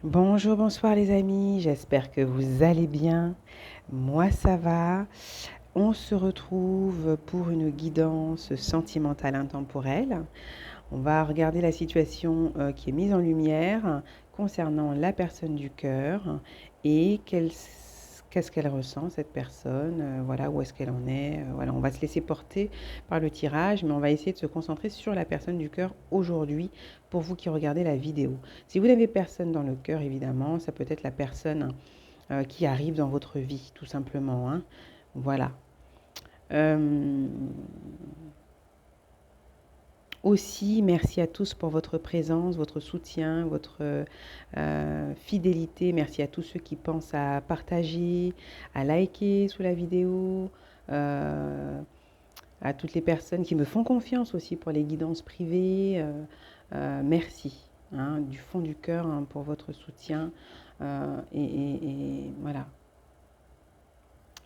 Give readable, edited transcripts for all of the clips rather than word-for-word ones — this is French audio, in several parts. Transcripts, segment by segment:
Bonjour, bonsoir les amis, j'espère que vous allez bien. Moi ça va. On se retrouve pour une guidance sentimentale intemporelle. On va regarder la situation qui est mise en lumière concernant la personne du cœur et qu'est-ce qu'elle ressent, cette personne, voilà, où est-ce qu'elle en est. Voilà, on va se laisser porter par le tirage, mais on va essayer de se concentrer sur la personne du cœur aujourd'hui pour vous qui regardez la vidéo. Si vous n'avez personne dans le cœur, évidemment, ça peut être la personne qui arrive dans votre vie, tout simplement, hein. Voilà. Euh, Aussi, merci à tous pour votre présence, votre soutien, votre fidélité. Merci à tous ceux qui pensent à partager, à liker sous la vidéo, euh, à toutes les personnes qui me font confiance aussi pour les guidances privées. Merci, hein, du fond du cœur, hein, pour votre soutien. Et voilà,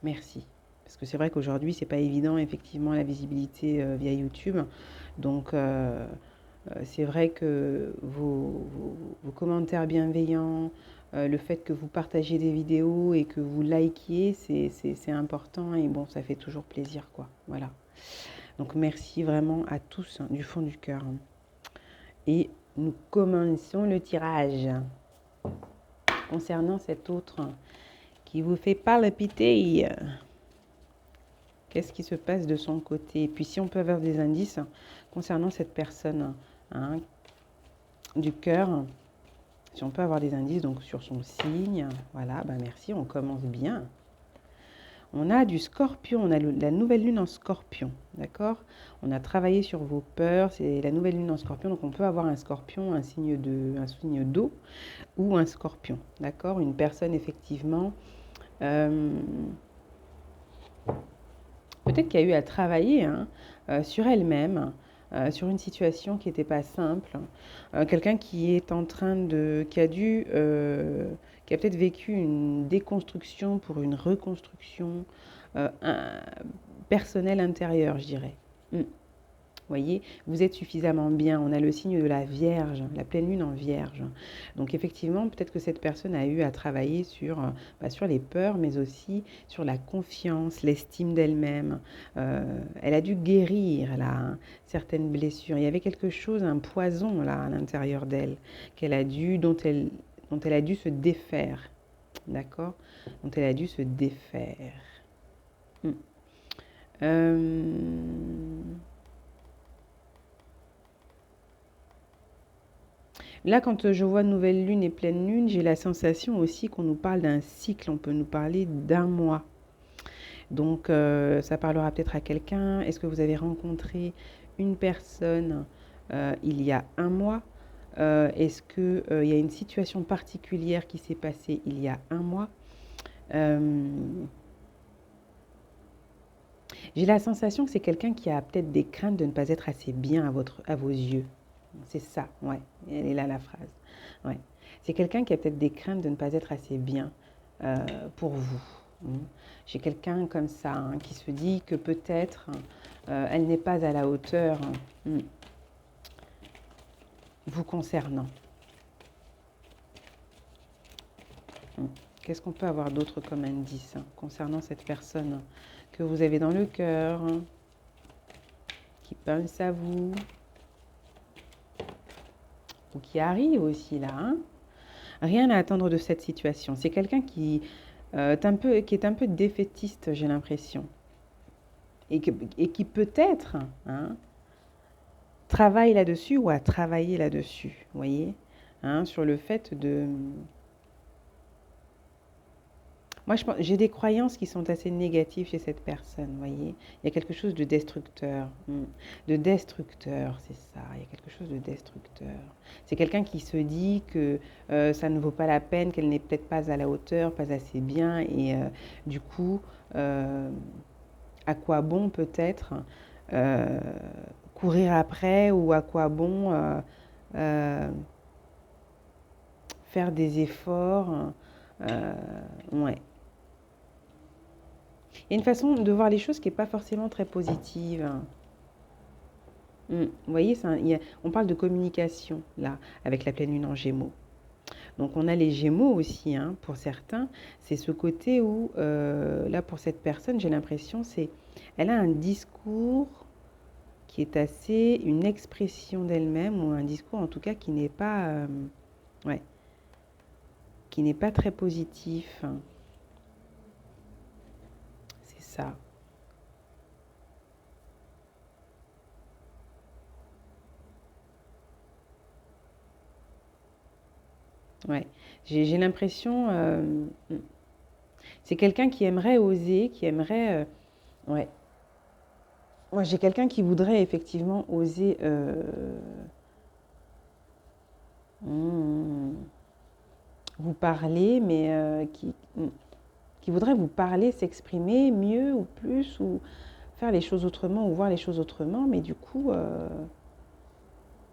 merci. Parce que c'est vrai qu'aujourd'hui, c'est pas évident, effectivement, la visibilité via YouTube. Donc, c'est vrai que vos commentaires bienveillants, le fait que vous partagez des vidéos et que vous likiez, c'est important et bon, ça fait toujours plaisir, quoi. Voilà. Donc, merci vraiment à tous, hein, du fond du cœur. Et nous commençons le tirage concernant cet autre qui vous fait palpiter. Qu'est-ce qui se passe de son côté? Et puis si on peut avoir des indices concernant cette personne, hein, du cœur, si on peut avoir des indices donc sur son signe, voilà, ben merci, on commence bien. On a du scorpion, on a la nouvelle lune en scorpion, d'accord? On a travaillé sur vos peurs, c'est la nouvelle lune en scorpion, donc on peut avoir un scorpion, un signe d'eau ou un scorpion, d'accord? Une personne effectivement, euh, peut-être qu'il y a eu à travailler, hein, sur elle-même, sur une situation qui n'était pas simple. Quelqu'un qui est en train de, qui a peut-être vécu une déconstruction pour une reconstruction personnelle intérieure, je dirais. Voyez, vous êtes suffisamment bien. On a le signe de la Vierge, la pleine lune en Vierge. Donc effectivement, peut-être que cette personne a eu à travailler sur les peurs, mais aussi sur la confiance, l'estime d'elle-même. Elle a dû guérir là, hein, certaines blessures. Il y avait quelque chose, un poison là à l'intérieur d'elle, dont elle a dû se défaire. D'accord? Dont elle a dû se défaire. Hmm. Euh, Là, quand je vois nouvelle lune et pleine lune, j'ai la sensation aussi qu'on nous parle d'un cycle, on peut nous parler d'un mois. Donc, ça parlera peut-être à quelqu'un. Est-ce que vous avez rencontré une personne il y a un mois? Est-ce qu'il y a une situation particulière qui s'est passée il y a un mois? Euh, j'ai la sensation que c'est quelqu'un qui a peut-être des craintes de ne pas être assez bien à vos yeux. C'est ça, ouais. Elle est là la phrase. Ouais. C'est quelqu'un qui a peut-être des craintes de ne pas être assez bien euh, pour vous. Hein. J'ai quelqu'un comme ça, hein, qui se dit que peut-être elle n'est pas à la hauteur, vous concernant. Hum. Qu'est-ce qu'on peut avoir d'autre comme indice, hein, concernant cette personne que vous avez dans le cœur, hein, qui pense à vous ou qui arrive aussi là, hein? Rien à attendre de cette situation. C'est quelqu'un qui est un peu défaitiste, j'ai l'impression. Et qui peut-être, hein, travaille là-dessus ou a travaillé là-dessus, vous voyez, hein, sur le fait de... Moi, j'ai des croyances qui sont assez négatives chez cette personne, vous voyez. Il y a quelque chose de destructeur. De destructeur, c'est ça. Il y a quelque chose de destructeur. C'est quelqu'un qui se dit que ça ne vaut pas la peine, qu'elle n'est peut-être pas à la hauteur, pas assez bien. Et du coup, euh, à quoi bon peut-être euh, courir après ou à quoi bon euh, faire des efforts. euh, ouais. Il y a une façon de voir les choses qui n'est pas forcément très positive. Vous voyez, on parle de communication, là, avec la pleine lune en Gémeaux. Donc on a les Gémeaux aussi, hein, pour certains. C'est ce côté où, là pour cette personne, j'ai l'impression, elle a un discours qui est assez une expression d'elle-même, ou un discours en tout cas qui n'est pas, ouais, qui n'est pas très positif. C'est ça. Ouais. J'ai l'impression, c'est quelqu'un qui aimerait oser, qui aimerait, ouais. Moi, j'ai quelqu'un qui voudrait effectivement oser, hmm, vous parler, mais qui voudrait vous parler, s'exprimer mieux ou plus, ou faire les choses autrement, ou voir les choses autrement, mais du coup,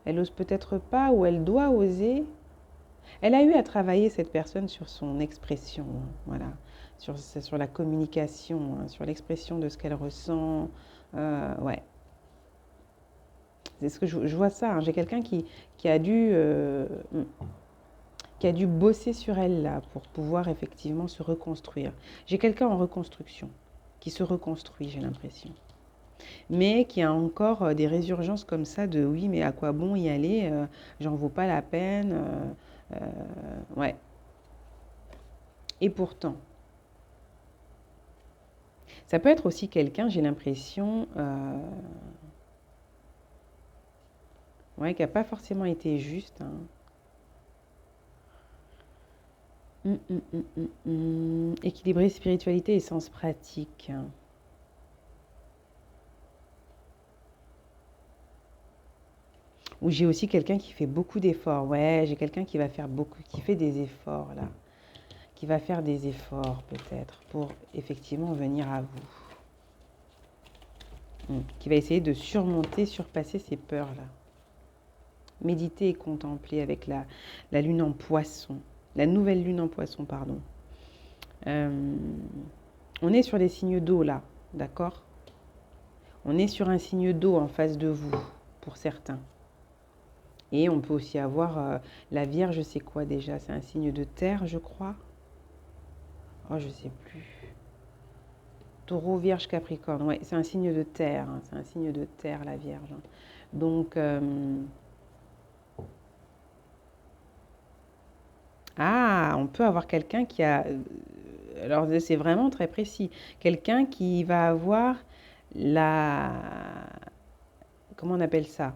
elle ose peut-être pas, ou elle doit oser. Elle a eu à travailler, cette personne, sur son expression, hein, voilà, sur la communication, hein, sur l'expression de ce qu'elle ressent. Ouais, c'est ce que je vois ça, hein. J'ai quelqu'un qui a dû, qui a dû bosser sur elle là pour pouvoir effectivement se reconstruire. J'ai quelqu'un en reconstruction, qui se reconstruit, j'ai l'impression. Mais qui a encore des résurgences comme ça de oui, mais à quoi bon y aller, j'en vaux pas la peine. Ouais. Et pourtant, ça peut être aussi quelqu'un, j'ai l'impression, ouais, qui n'a pas forcément été juste, hein. Équilibrer spiritualité et sens pratique. Ou j'ai aussi quelqu'un qui fait beaucoup d'efforts. Ouais, j'ai quelqu'un qui va faire beaucoup, qui fait des efforts là. Qui va faire des efforts peut-être pour effectivement venir à vous. Qui va essayer de surmonter, surpasser ces peurs-là. Méditer et contempler avec la lune en poisson. La nouvelle lune en poisson, pardon. On est sur les signes d'eau là, d'accord? On est sur un signe d'eau en face de vous, pour certains. Et on peut aussi avoir la Vierge, c'est quoi déjà? C'est un signe de terre, je crois. Oh, je sais plus. Taureau, Vierge, Capricorne. Ouais, c'est un signe de terre, hein. C'est un signe de terre, la Vierge, hein. Donc, on peut avoir quelqu'un qui a... alors, c'est vraiment très précis. Quelqu'un qui va avoir la... Comment on appelle ça?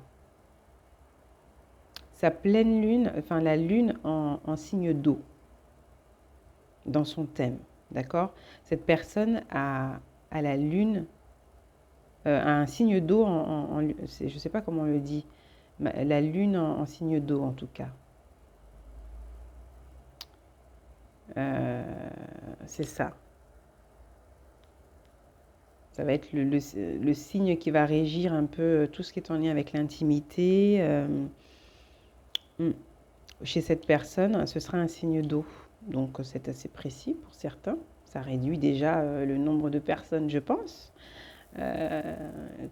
Sa pleine lune, enfin la lune en signe d'eau, dans son thème, d'accord? Cette personne a la lune, a un signe d'eau je ne sais pas comment on le dit, la lune en signe d'eau en tout cas. C'est ça. Ça va être le signe qui va régir un peu tout ce qui est en lien avec l'intimité. Chez cette personne, ce sera un signe d'eau. Donc c'est assez précis pour certains. Ça réduit déjà le nombre de personnes, je pense,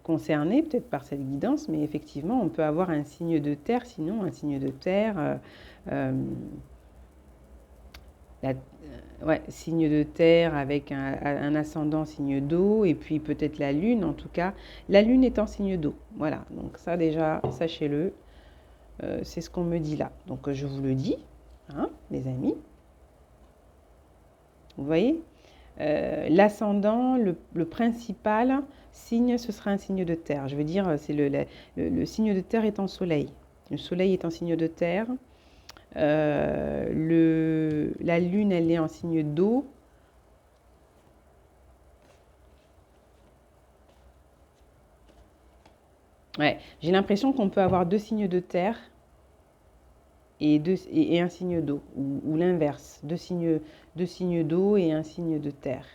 concernées peut-être par cette guidance. Mais effectivement, on peut avoir un signe de terre, sinon un signe de terre. Ouais, signe de terre avec un ascendant signe d'eau, et puis peut-être la lune, en tout cas. La lune est en signe d'eau. Voilà, donc ça déjà, sachez-le, c'est ce qu'on me dit là. Donc je vous le dis, hein, les amis. Vous voyez, l'ascendant, le principal signe, ce sera un signe de terre. Je veux dire, c'est le signe de terre est en soleil. Le soleil est en signe de terre. La lune, elle est en signe d'eau. Ouais, j'ai l'impression qu'on peut avoir deux signes de terre et un signe d'eau, ou l'inverse, deux signes d'eau et un signe de terre.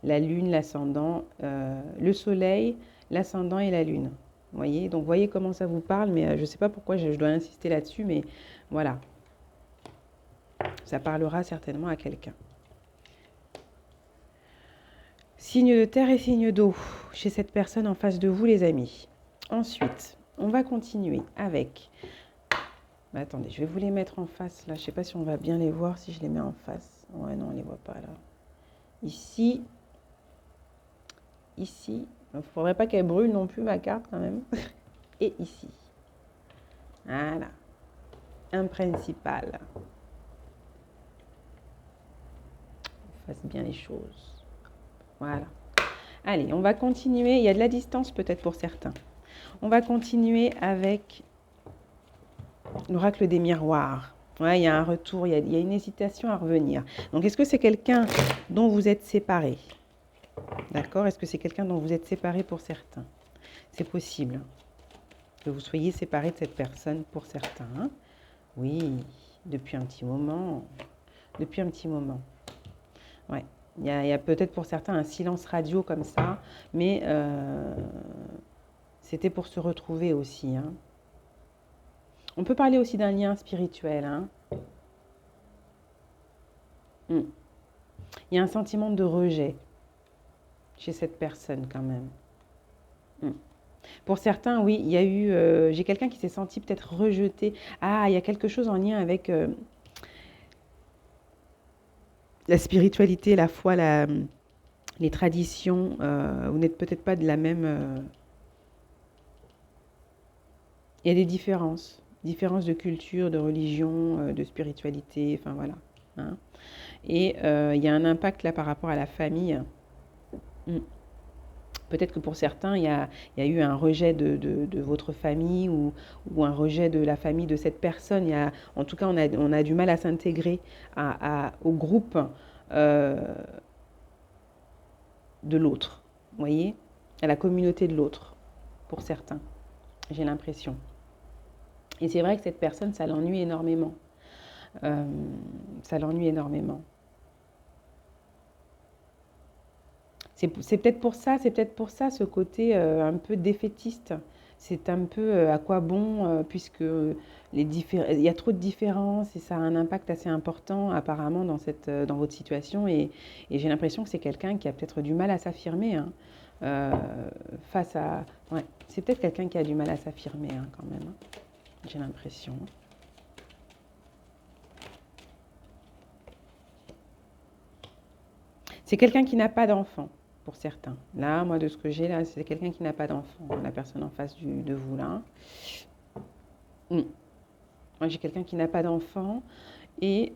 La lune, l'ascendant, le soleil, l'ascendant et la lune. Vous voyez? Donc, voyez comment ça vous parle, mais je ne sais pas pourquoi je dois insister là-dessus, mais voilà. Ça parlera certainement à quelqu'un. Signe de terre et signe d'eau chez cette personne en face de vous, les amis. Ensuite, on va continuer avec Mais attendez, je vais vous les mettre en face là. Je ne sais pas si on va bien les voir si je les mets en face. Ouais, non, on ne les voit pas là. Ici. Ici. Il ne faudrait pas qu'elle brûle non plus ma carte quand même. Et ici. Voilà. Un principal. On fasse bien les choses. Voilà. Allez, on va continuer. Il y a de la distance peut-être pour certains. On va continuer avec l'oracle des miroirs. Ouais, il y a un retour, il y a une hésitation à revenir. Donc, est-ce que c'est quelqu'un dont vous êtes séparés? D'accord? Est-ce que c'est quelqu'un dont vous êtes séparés pour certains? C'est possible que vous soyez séparés de cette personne pour certains. Hein? Oui, depuis un petit moment. Depuis un petit moment. Ouais. Il y a peut-être pour certains un silence radio comme ça, mais c'était pour se retrouver aussi. Hein. On peut parler aussi d'un lien spirituel. Hein. Il y a un sentiment de rejet chez cette personne quand même. Pour certains, oui, il y a eu... j'ai quelqu'un qui s'est senti peut-être rejeté. Ah, il y a quelque chose en lien avec la spiritualité, la foi, les traditions. Vous n'êtes peut-être pas de la même... Il y a des différences. Différences de culture, de religion, de spiritualité, enfin voilà. Hein. Et il y a un impact là par rapport à la famille. Peut-être que pour certains, il y a eu un rejet de votre famille ou un rejet de la famille de cette personne. En tout cas, on a du mal à s'intégrer au groupe de l'autre, vous voyez, à la communauté de l'autre, pour certains, j'ai l'impression. Et c'est vrai que cette personne, ça l'ennuie énormément. Ça l'ennuie énormément. C'est peut-être pour ça, ce côté un peu défaitiste. C'est un peu à quoi bon, puisque il y a trop de différences et ça a un impact assez important apparemment dans votre situation. Et j'ai l'impression que c'est quelqu'un qui a peut-être du mal à s'affirmer hein, face à... Ouais, c'est peut-être quelqu'un qui a du mal à s'affirmer hein, quand même. Hein, j'ai l'impression. C'est quelqu'un qui n'a pas d'enfant. Pour certains. Là, moi, de ce que j'ai là, c'est quelqu'un qui n'a pas d'enfant. La personne en face de vous, là. Moi, j'ai quelqu'un qui n'a pas d'enfant. Et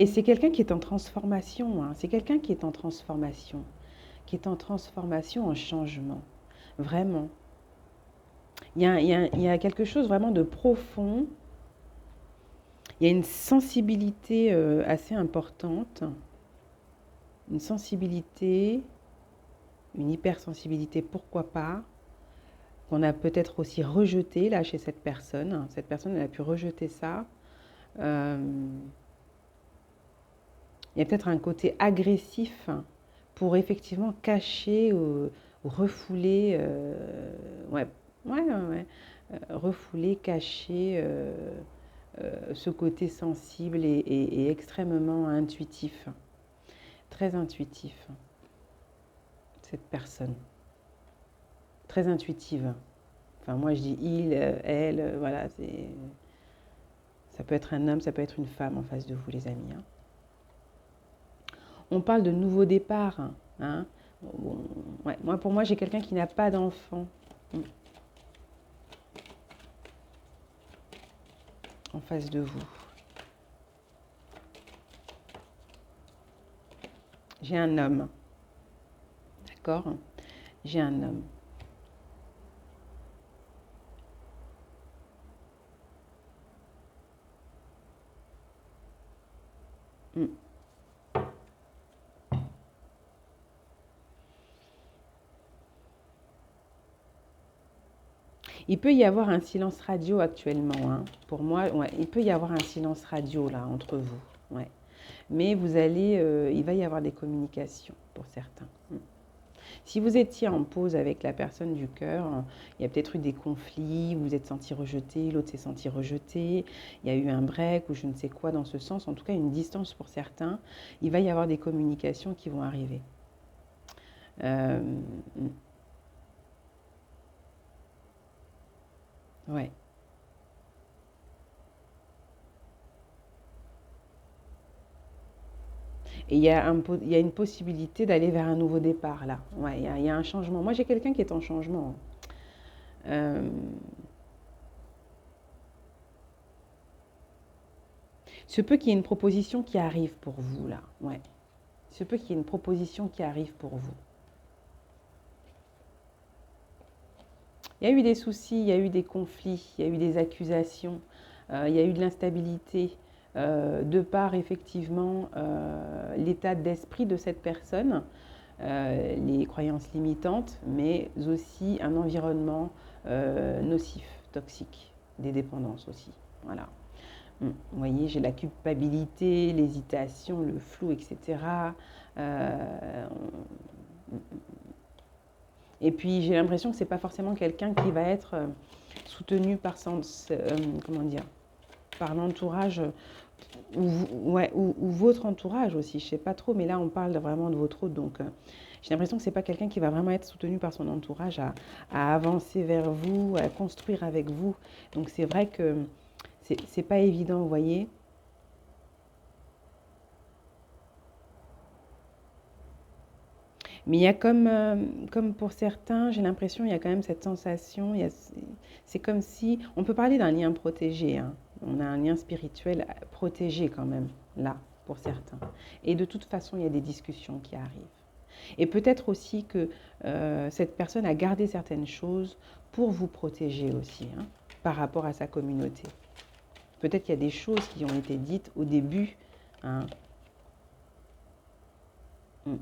c'est quelqu'un qui est en transformation. Hein. C'est quelqu'un qui est en transformation. Qui est en transformation, en changement. Vraiment. Il y a quelque chose vraiment de profond. Il y a une sensibilité assez importante. Une sensibilité, une hypersensibilité, pourquoi pas, qu'on a peut-être aussi rejeté là chez cette personne. Cette personne, elle a pu rejeter ça. Il y a peut-être un côté agressif pour effectivement cacher ou refouler, refouler, cacher ce côté sensible et extrêmement intuitif, très intuitif, cette personne, très intuitive. Enfin, moi je dis il, elle, voilà, ça peut être un homme, ça peut être une femme en face de vous, les amis. Hein. On parle de nouveau départ. Hein. Bon, ouais, pour moi, j'ai quelqu'un qui n'a pas d'enfant. En face de vous. J'ai un homme. D'accord? J'ai un homme. Il peut y avoir un silence radio actuellement. Hein. Pour moi, ouais, il peut y avoir un silence radio là entre vous. Ouais. Mais vous allez, il va y avoir des communications pour certains. Si vous étiez en pause avec la personne du cœur, il y a peut-être eu des conflits, vous vous êtes senti rejeté, l'autre s'est senti rejeté, il y a eu un break ou je ne sais quoi dans ce sens, en tout cas une distance pour certains, il va y avoir des communications qui vont arriver. Euh, ouais. Et il y a une possibilité d'aller vers un nouveau départ là. Ouais, il y a un changement. Moi, j'ai quelqu'un qui est en changement. Euh, se peut qu'il y ait une proposition qui arrive pour vous là. Ouais. Il se peut qu'il y ait une proposition qui arrive pour vous. Il y a eu des soucis, il y a eu des conflits, il y a eu des accusations, il y a eu de l'instabilité de par effectivement l'état d'esprit de cette personne, les croyances limitantes, mais aussi un environnement nocif, toxique, des dépendances aussi. Voilà. Vous voyez, j'ai la culpabilité, l'hésitation, le flou, etc. Euh, et puis j'ai l'impression que c'est pas forcément quelqu'un qui va être soutenu par comment dire, par l'entourage ouais, ou votre entourage aussi, je sais pas trop, mais là on parle vraiment de votre autre, donc j'ai l'impression que c'est pas quelqu'un qui va vraiment être soutenu par son entourage à avancer vers vous, à construire avec vous. Donc c'est vrai que c'est pas évident, vous voyez. Mais il y a comme pour certains, j'ai l'impression, il y a quand même cette sensation, c'est comme si, on peut parler d'un lien protégé, hein. On a un lien spirituel protégé quand même, là, pour certains. Et de toute façon, il y a des discussions qui arrivent. Et peut-être aussi que cette personne a gardé certaines choses pour vous protéger aussi, hein, par rapport à sa communauté. Peut-être qu'il y a des choses qui ont été dites au début, hein. Mm.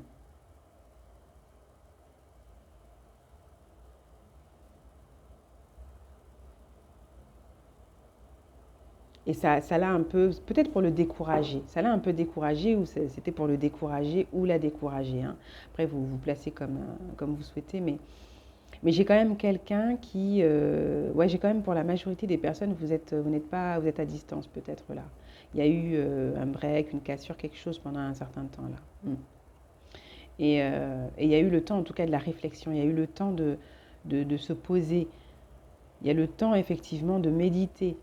Et ça l'a un peu, peut-être pour le décourager, ça l'a un peu découragé ou c'était pour le décourager ou la décourager, hein. Après, vous vous placez comme vous souhaitez, mais j'ai quand même quelqu'un qui, ouais, j'ai quand même pour la majorité des personnes, vous n'êtes pas, vous êtes à distance peut-être là. Il y a eu un break, une cassure, quelque chose pendant un certain temps là. Et il y a eu le temps, en tout cas, de la réflexion. Il y a eu le temps de se poser. Il y a le temps, effectivement, de méditer,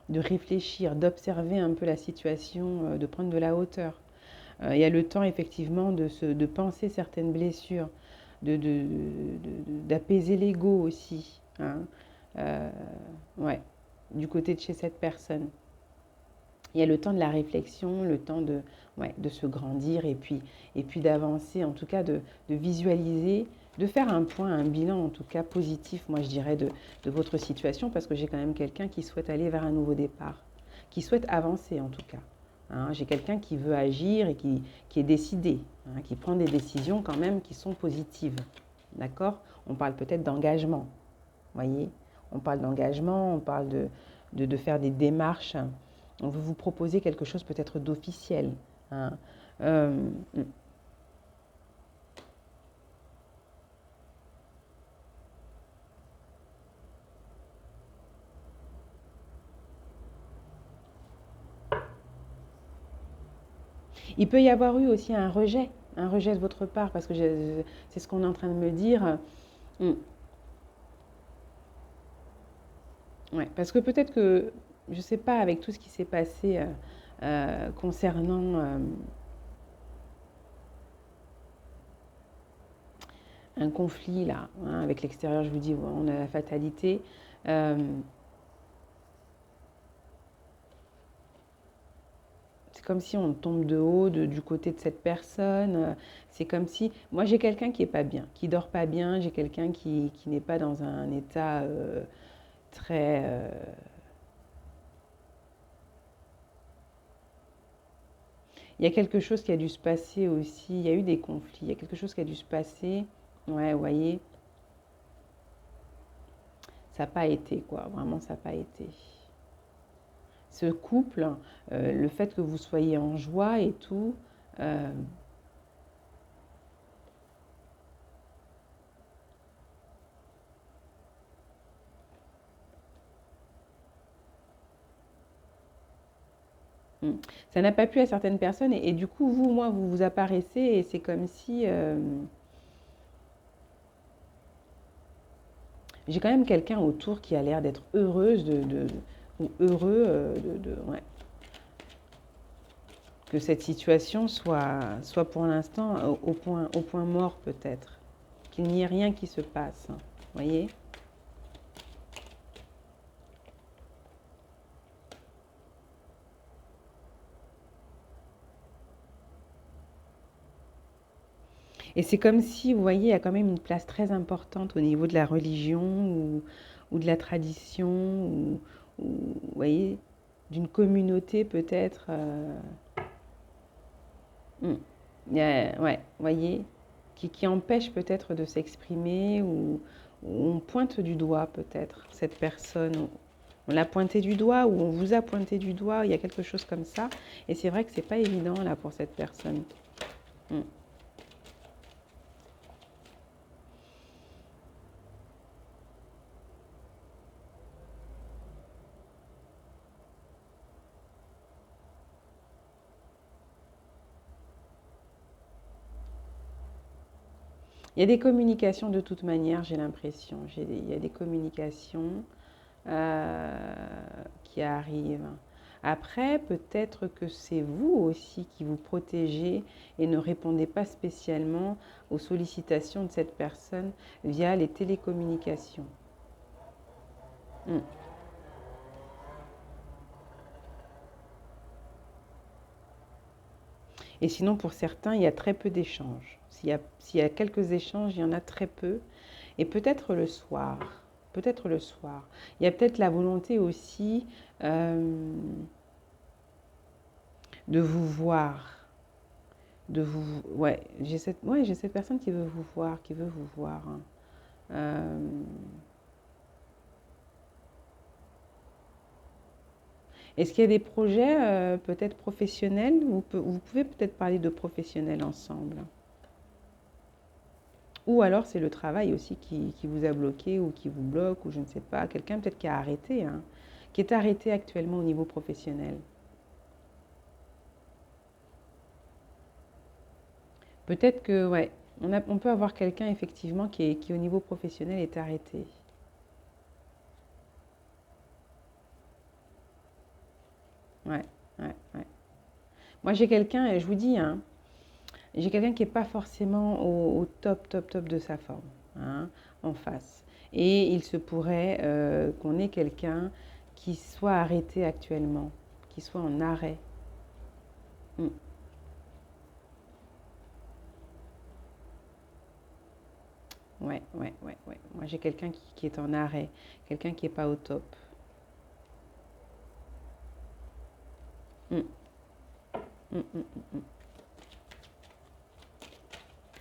de réfléchir, d'observer un peu la situation, de prendre de la hauteur. Il y a le temps, effectivement, de penser certaines blessures, d'apaiser l'ego aussi, hein. Euh, ouais, du côté de chez cette personne. Il y a le temps de la réflexion, le temps ouais, de se grandir et puis d'avancer, en tout cas de visualiser, de faire un point, un bilan en tout cas positif, moi je dirais, de votre situation, parce que j'ai quand même quelqu'un qui souhaite aller vers un nouveau départ, qui souhaite avancer en tout cas, hein. J'ai quelqu'un qui veut agir et qui est décidé, hein, qui prend des décisions quand même qui sont positives. D'accord? On parle peut-être d'engagement, voyez? On parle d'engagement, on parle de faire des démarches. On veut vous proposer quelque chose peut-être d'officiel, hein. Euh, il peut y avoir eu aussi un rejet de votre part, parce que c'est ce qu'on est en train de me dire. Mm, ouais, parce que peut-être que, je ne sais pas, avec tout ce qui s'est passé concernant un conflit là, hein, avec l'extérieur, je vous dis, on a la fatalité. Euh, c'est comme si on tombe de haut du côté de cette personne. C'est comme si... Moi, j'ai quelqu'un qui est pas bien, qui dort pas bien. J'ai quelqu'un qui n'est pas dans un état très... Il y a quelque chose qui a dû se passer aussi. Il y a eu des conflits. Il y a quelque chose qui a dû se passer. Ouais, vous voyez, ça n'a pas été, quoi. Vraiment, ça n'a pas été. Ce couple, le fait que vous soyez en joie et tout, euh, Mm. Ça n'a pas plu à certaines personnes et du coup, vous, moi, vous vous apparaissez et c'est comme si j'ai quand même quelqu'un autour qui a l'air d'être heureuse ou heureux ouais, que cette situation soit pour l'instant au point mort peut-être, qu'il n'y ait rien qui se passe. Vous voyez? Et c'est comme si, vous voyez, il y a quand même une place très importante au niveau de la religion ou de la tradition ou, vous voyez, d'une communauté peut-être. Hmm. Ouais, vous voyez, qui empêche peut-être de s'exprimer ou on pointe du doigt peut-être cette personne. On l'a pointé du doigt ou on vous a pointé du doigt, il y a quelque chose comme ça. Et c'est vrai que c'est pas évident là pour cette personne. Hmm. Il y a des communications de toute manière, j'ai l'impression. Il y a des communications euh, qui arrivent. Après, peut-être que c'est vous aussi qui vous protégez et ne répondez pas spécialement aux sollicitations de cette personne via les télécommunications. Mm. Et sinon, pour certains, il y a très peu d'échanges. S'il y a quelques échanges, il y en a très peu. Et peut-être le soir. Peut-être le soir. Il y a peut-être la volonté aussi euh, de vous voir. Ouais, j'ai cette personne qui veut vous voir, qui veut vous voir. Hein. Euh, Est-ce qu'il y a des projets peut-être professionnels? Vous pouvez peut-être parler de professionnels ensemble. Ou alors c'est le travail aussi qui vous a bloqué ou qui vous bloque ou je ne sais pas. Quelqu'un peut-être qui a arrêté, hein, qui est arrêté actuellement au niveau professionnel. Peut-être que, ouais, on peut avoir quelqu'un effectivement qui au niveau professionnel est arrêté. Ouais, ouais, ouais. Moi j'ai quelqu'un, et je vous dis, hein, j'ai quelqu'un qui n'est pas forcément au top, top, top de sa forme, hein, en face. Et il se pourrait qu'on ait quelqu'un qui soit arrêté actuellement, qui soit en arrêt. Mm. Ouais, ouais, ouais, ouais. Moi, j'ai quelqu'un qui est en arrêt, quelqu'un qui n'est pas au top. Mm, mm, mm, mm, mm.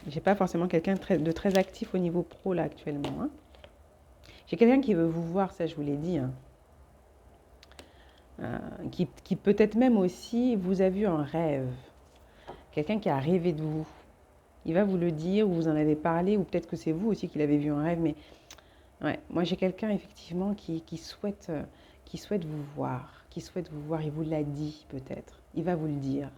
J'ai pas forcément quelqu'un de très actif au niveau pro là actuellement. Hein. J'ai quelqu'un qui veut vous voir, ça je vous l'ai dit, hein. Qui peut-être même aussi vous a vu en rêve. Quelqu'un qui a rêvé de vous. Il va vous le dire, ou vous en avez parlé, ou peut-être que c'est vous aussi qui l'avez vu en rêve, mais ouais, moi j'ai quelqu'un effectivement qui souhaite vous voir, qui souhaite vous voir, il vous l'a dit peut-être, il va vous le dire.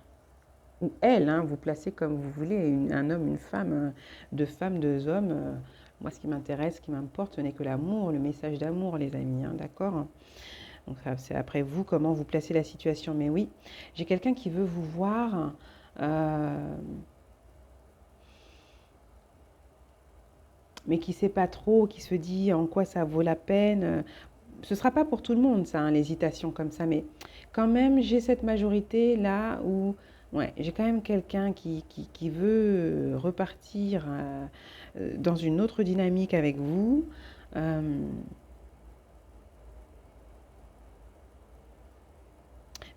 Ou elle, hein, vous placez comme vous voulez, un homme, une femme, deux femmes, deux hommes. Moi ce qui m'intéresse, ce qui m'importe, ce n'est que l'amour, le message d'amour les amis, hein, d'accord. Donc c'est après vous comment vous placez la situation, mais oui, j'ai quelqu'un qui veut vous voir. euh, mais qui ne sait pas trop, qui se dit en quoi ça vaut la peine. Ce ne sera pas pour tout le monde, ça, hein, l'hésitation comme ça, mais quand même, j'ai cette majorité là où ouais, j'ai quand même quelqu'un qui veut repartir dans une autre dynamique avec vous, euh,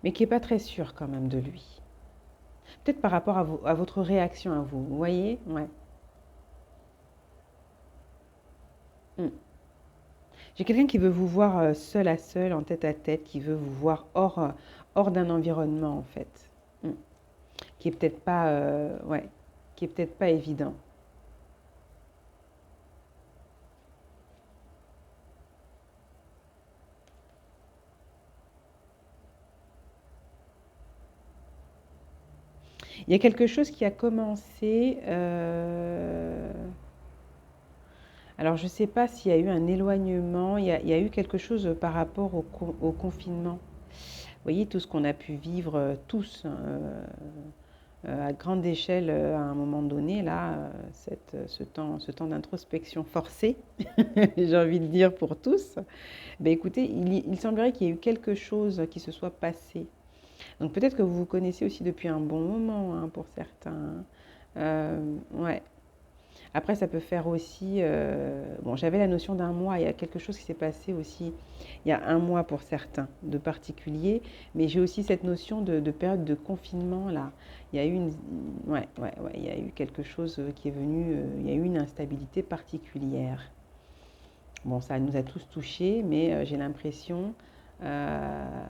mais qui n'est pas très sûr quand même de lui. Peut-être par rapport à votre réaction à vous, vous voyez? Ouais. Mm. J'ai quelqu'un qui veut vous voir seul à seul, en tête à tête, qui veut vous voir hors d'un environnement en fait. Mm. Qui est peut-être pas, ouais, qui est peut-être pas évident. Il y a quelque chose qui a commencé. Alors, je ne sais pas s'il y a eu un éloignement, il y a eu quelque chose par rapport au confinement. Vous voyez, tout ce qu'on a pu vivre tous, hein, à grande échelle à un moment donné, là, ce temps d'introspection forcée, j'ai envie de dire pour tous, ben écoutez, il semblerait qu'il y ait eu quelque chose qui se soit passé. Donc peut-être que vous vous connaissez aussi depuis un bon moment, hein, pour certains. Ouais. Après, ça peut faire aussi. Bon, j'avais la notion d'un mois. Il y a quelque chose qui s'est passé aussi il y a un mois pour certains, de particulier. Mais j'ai aussi cette notion de période de confinement là. Il y a eu une. Ouais, ouais, ouais. Il y a eu quelque chose qui est venu. Il y a eu une instabilité particulière. Bon, ça nous a tous touchés, mais j'ai l'impression euh,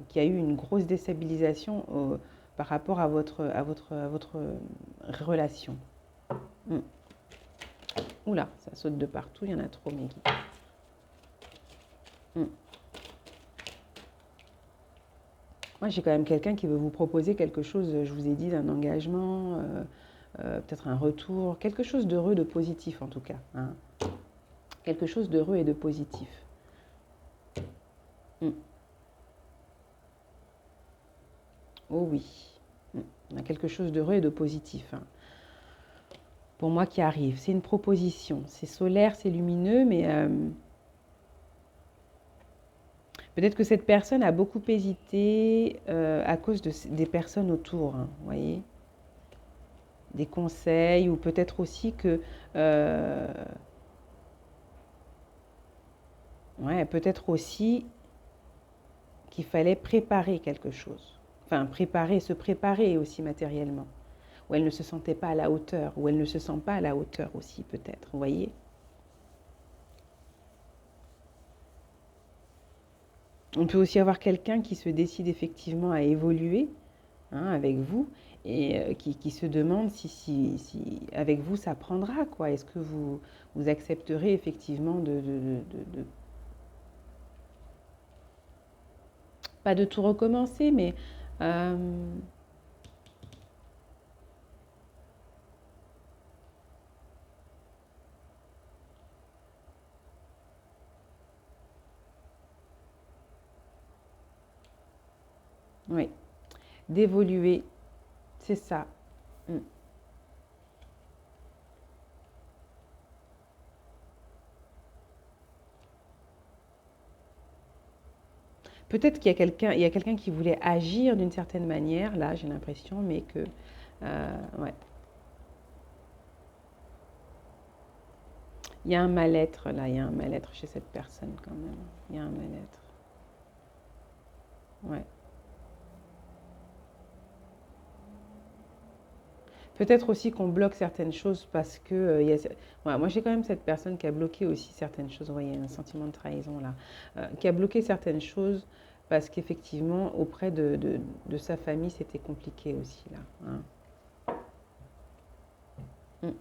qu'il y a eu une grosse déstabilisation par rapport à votre relation. Mm. Oula, ça saute de partout, il y en a trop, mes guides. Mm. Moi, j'ai quand même quelqu'un qui veut vous proposer quelque chose, je vous ai dit, d'un engagement, peut-être un retour, quelque chose d'heureux, de positif en tout cas, hein. Quelque chose d'heureux et de positif. Mm. Oh oui. Mm. On a quelque chose d'heureux et de positif, hein. Pour moi qui arrive. C'est une proposition. C'est solaire, c'est lumineux, mais peut-être que cette personne a beaucoup hésité à cause des personnes autour, hein, vous voyez, des conseils, ou peut-être aussi que, euh, ouais, peut-être aussi qu'il fallait préparer quelque chose. Enfin, se préparer aussi matériellement. Ou elle ne se sentait pas à la hauteur, ou elle ne se sent pas à la hauteur aussi, peut-être, vous voyez. On peut aussi avoir quelqu'un qui se décide effectivement à évoluer, hein, avec vous, et qui se demande si avec vous ça prendra, quoi. Est-ce que vous accepterez effectivement pas de tout recommencer, mais euh, oui, d'évoluer, c'est ça. Mm. Peut-être il y a quelqu'un qui voulait agir d'une certaine manière, là j'ai l'impression, mais que, ouais, il y a un mal-être là, il y a un mal-être chez cette personne quand même. Il y a un mal-être. Ouais. Peut-être aussi qu'on bloque certaines choses parce que ouais, moi j'ai quand même cette personne qui a bloqué aussi certaines choses. Vous voyez, un sentiment de trahison là. Qui a bloqué certaines choses parce qu'effectivement, auprès de sa famille, c'était compliqué aussi là, hein. Mm.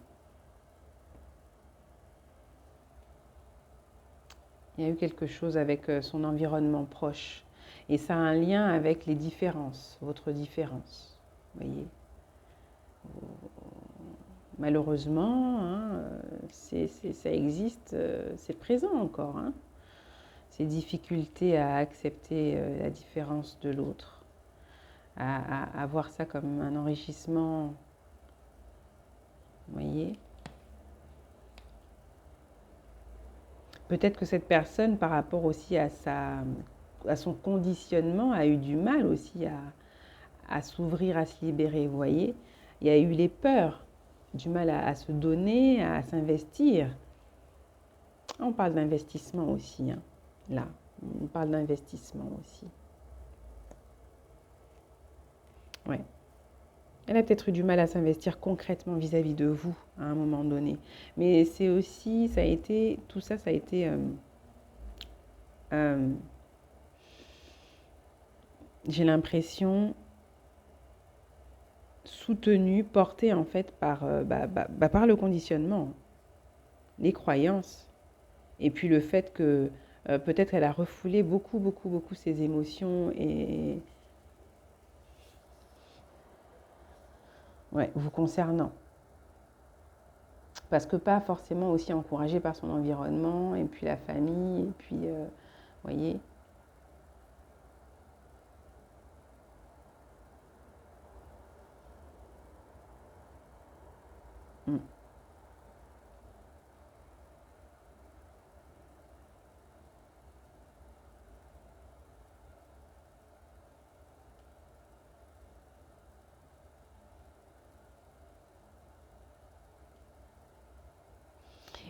Il y a eu quelque chose avec son environnement proche. Et ça a un lien avec les différences, votre différence. Vous voyez, malheureusement, hein, ça existe, c'est présent encore, hein. Ces difficultés à accepter la différence de l'autre, à voir ça comme un enrichissement, vous voyez. Peut-être que cette personne, par rapport aussi à son conditionnement, a eu du mal aussi à s'ouvrir, à se libérer, vous voyez. Il y a eu les peurs, du mal à se donner, à s'investir. On parle d'investissement aussi, hein, là. On parle d'investissement aussi. Ouais. Elle a peut-être eu du mal à s'investir concrètement vis-à-vis de vous à un moment donné. Mais c'est aussi, ça a été, tout ça, ça a été, euh, j'ai l'impression, soutenu, porté en fait par, par le conditionnement, les croyances, et puis le fait que peut-être elle a refoulé beaucoup ses émotions Ouais, vous concernant. Parce que pas forcément aussi encouragé par son environnement, et puis la famille, et puis, voyez. Mm.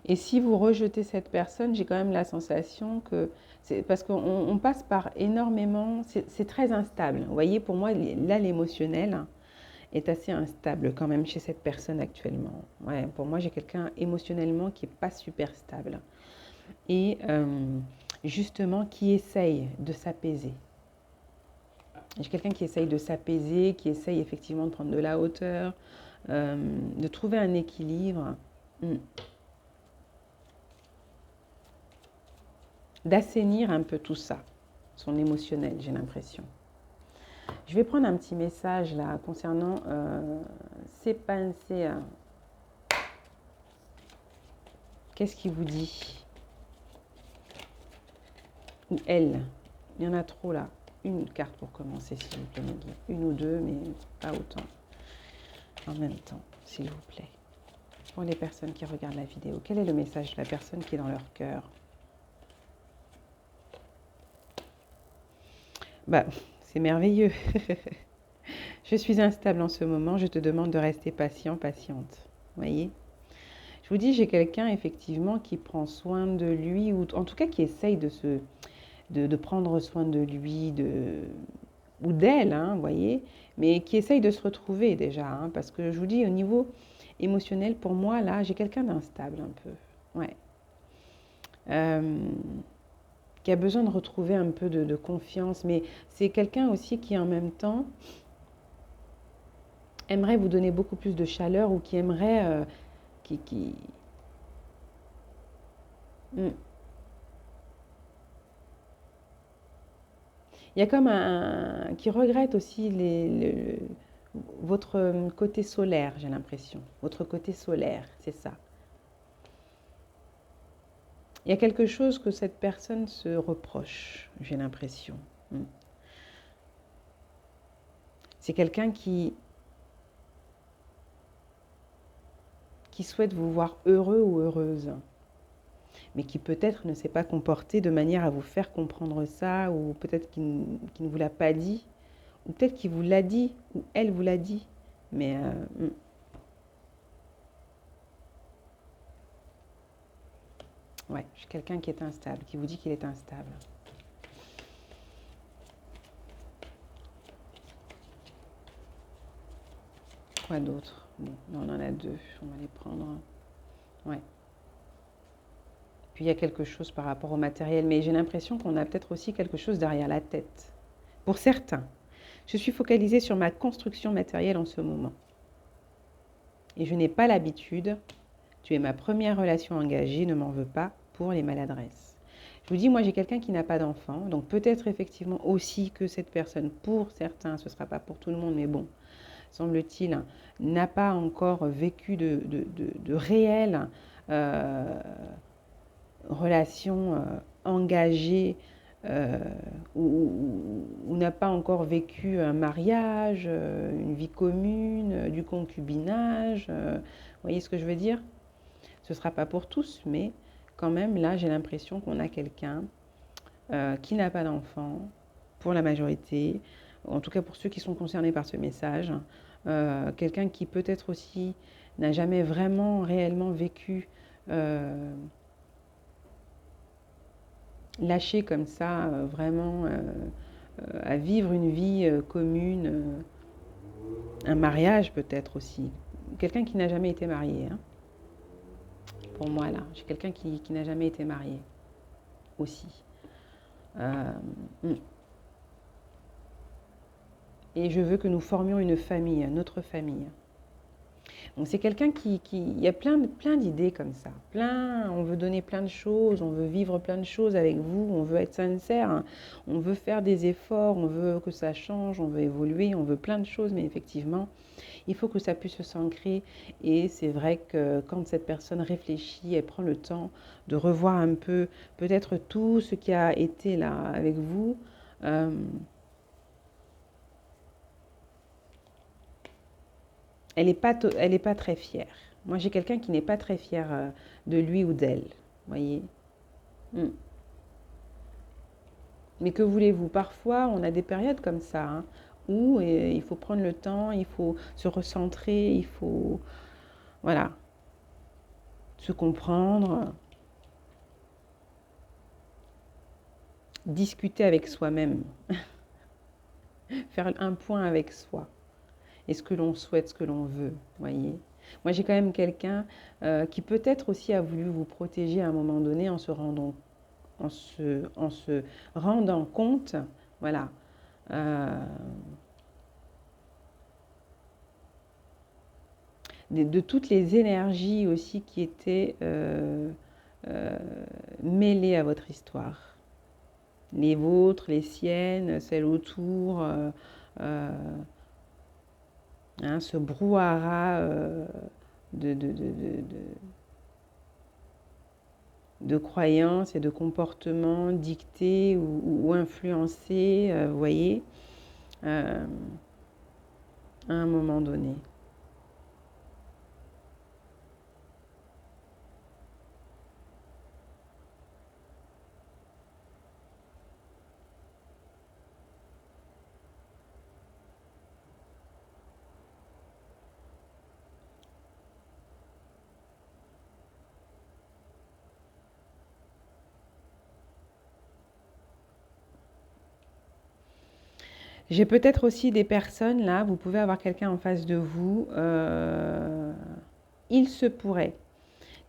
Et si vous rejetez cette personne, j'ai quand même la sensation que c'est parce qu'on passe par énormément, c'est très instable. Vous voyez, pour moi, là, l'émotionnel est assez instable quand même chez cette personne actuellement. Ouais, pour moi, j'ai quelqu'un émotionnellement qui n'est pas super stable. Et justement, qui essaye de s'apaiser. J'ai quelqu'un qui essaye de s'apaiser, qui essaye effectivement de prendre de la hauteur, de trouver un équilibre. Mm. D'assainir un peu tout ça, son émotionnel, j'ai l'impression. Je vais prendre un petit message là concernant ces pensées. Qu'est-ce qu'il vous dit? Ou elle? Il y en a trop là. Une carte pour commencer, s'il vous plaît, mes guides. Une ou deux, mais pas autant. En même temps, s'il vous plaît. Pour les personnes qui regardent la vidéo, quel est le message de la personne qui est dans leur cœur? Bah, c'est merveilleux. Je suis instable en ce moment, je te demande de rester patient, patiente. Voyez? Je vous dis, j'ai quelqu'un effectivement qui prend soin de lui, ou en tout cas qui essaye de prendre soin de lui, ou d'elle, hein, voyez, mais qui essaye de se retrouver déjà, hein, parce que je vous dis, au niveau émotionnel, pour moi, là, j'ai quelqu'un d'instable un peu. Ouais. Euh, qui a besoin de retrouver un peu de confiance, mais c'est quelqu'un aussi qui en même temps aimerait vous donner beaucoup plus de chaleur ou qui aimerait... qui... Hmm. Il y a comme un... qui regrette aussi votre côté solaire, j'ai l'impression. Votre côté solaire, c'est ça. Il y a quelque chose que cette personne se reproche, j'ai l'impression. Hmm. C'est quelqu'un qui souhaite vous voir heureux ou heureuse, mais qui peut-être ne s'est pas comporté de manière à vous faire comprendre ça, ou peut-être qu'il ne vous l'a pas dit, ou peut-être qu'il vous l'a dit, ou elle vous l'a dit. Mais ouais, j'ai quelqu'un qui est instable, qui vous dit qu'il est instable. Quoi d'autre? Bon, on en a deux, on va les prendre. Ouais. Puis il y a quelque chose par rapport au matériel, mais j'ai l'impression qu'on a peut-être aussi quelque chose derrière la tête. Pour certains, je suis focalisée sur ma construction matérielle en ce moment. Et je n'ai pas l'habitude. Tu es ma première relation engagée, ne m'en veux pas pour les maladresses. Je vous dis, moi j'ai quelqu'un qui n'a pas d'enfant, donc peut-être effectivement aussi que cette personne, pour certains, ce ne sera pas pour tout le monde, mais bon, semble-t-il, n'a pas encore vécu de réelles relations engagées euh, ou n'a pas encore vécu un mariage, une vie commune, du concubinage. Vous voyez ce que je veux dire? Ce ne sera pas pour tous, mais quand même, là, j'ai l'impression qu'on a quelqu'un qui n'a pas d'enfant, pour la majorité, en tout cas pour ceux qui sont concernés par ce message, quelqu'un qui peut-être aussi n'a jamais vraiment réellement vécu lâché comme ça, vraiment à vivre une vie commune, un mariage peut-être aussi. Quelqu'un qui n'a jamais été marié, hein, pour moi là. J'ai quelqu'un qui n'a jamais été marié aussi. Euh, mm. Et je veux que nous formions une famille, notre famille. Donc c'est quelqu'un il y a plein d'idées comme ça. On veut donner plein de choses, on veut vivre plein de choses avec vous, on veut être sincère, hein, on veut faire des efforts, on veut que ça change, on veut évoluer, on veut plein de choses, mais effectivement, il faut que ça puisse s'ancrer. Et c'est vrai que quand cette personne réfléchit, elle prend le temps de revoir un peu peut-être tout ce qui a été là avec vous. euh, elle est pas très fière. Moi, j'ai quelqu'un qui n'est pas très fier de lui ou d'elle. Voyez. Mm. Mais que voulez-vous? Parfois, on a des périodes comme ça, hein, où il faut prendre le temps, il faut se recentrer, il faut, voilà, se comprendre, discuter avec soi-même, faire un point avec soi. Et ce que l'on souhaite, ce que l'on veut, voyez. Moi, j'ai quand même quelqu'un qui peut-être aussi a voulu vous protéger à un moment donné en se rendant compte, voilà, euh, de toutes les énergies aussi qui étaient euh, mêlées à votre histoire. Les vôtres, les siennes, celles autour, euh, hein, ce brouhaha de, de, de, de, de- de croyances et de comportements dictés ou influencés, vous voyez, euh, à un moment donné. J'ai peut-être aussi des personnes là, vous pouvez avoir quelqu'un en face de vous. Il se pourrait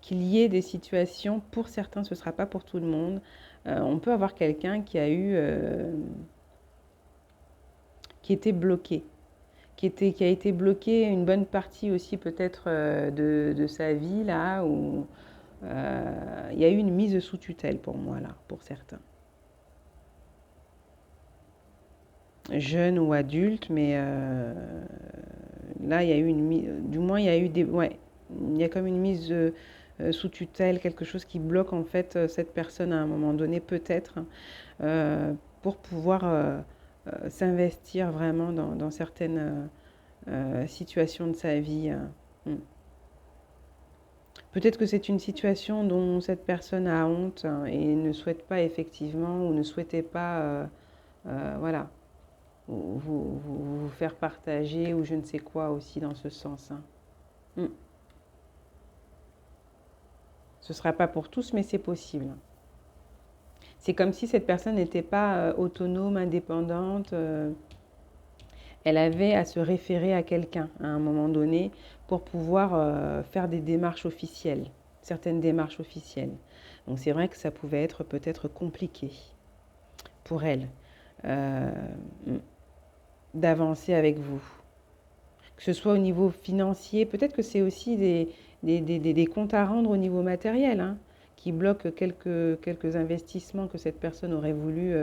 qu'il y ait des situations, pour certains, ce ne sera pas pour tout le monde. On peut avoir quelqu'un qui a eu, qui était bloqué, qui a été bloqué une bonne partie aussi peut-être de sa vie là, où il y a eu une mise sous tutelle pour moi là, pour certains. Jeunes ou adultes, mais là, il y a eu du moins, il y a eu ouais, il y a comme une mise sous tutelle, quelque chose qui bloque en fait cette personne à un moment donné, peut-être, euh, pour pouvoir s'investir vraiment dans certaines situations de sa vie. Mm. Peut-être que c'est une situation dont cette personne a honte hein, et ne souhaite pas effectivement ou ne souhaitait pas, voilà, vous faire partager ou je ne sais quoi aussi dans ce sens. Hein. Mm. Ce ne sera pas pour tous, mais c'est possible. C'est comme si cette personne n'était pas autonome, indépendante. Elle avait à se référer à quelqu'un à un moment donné pour pouvoir faire des démarches officielles, certaines démarches officielles. Donc c'est vrai que ça pouvait être peut-être compliqué pour elle euh, d'avancer avec vous. Que ce soit au niveau financier, peut-être que c'est aussi des comptes à rendre au niveau matériel, hein, qui bloquent quelques investissements que cette personne aurait voulu,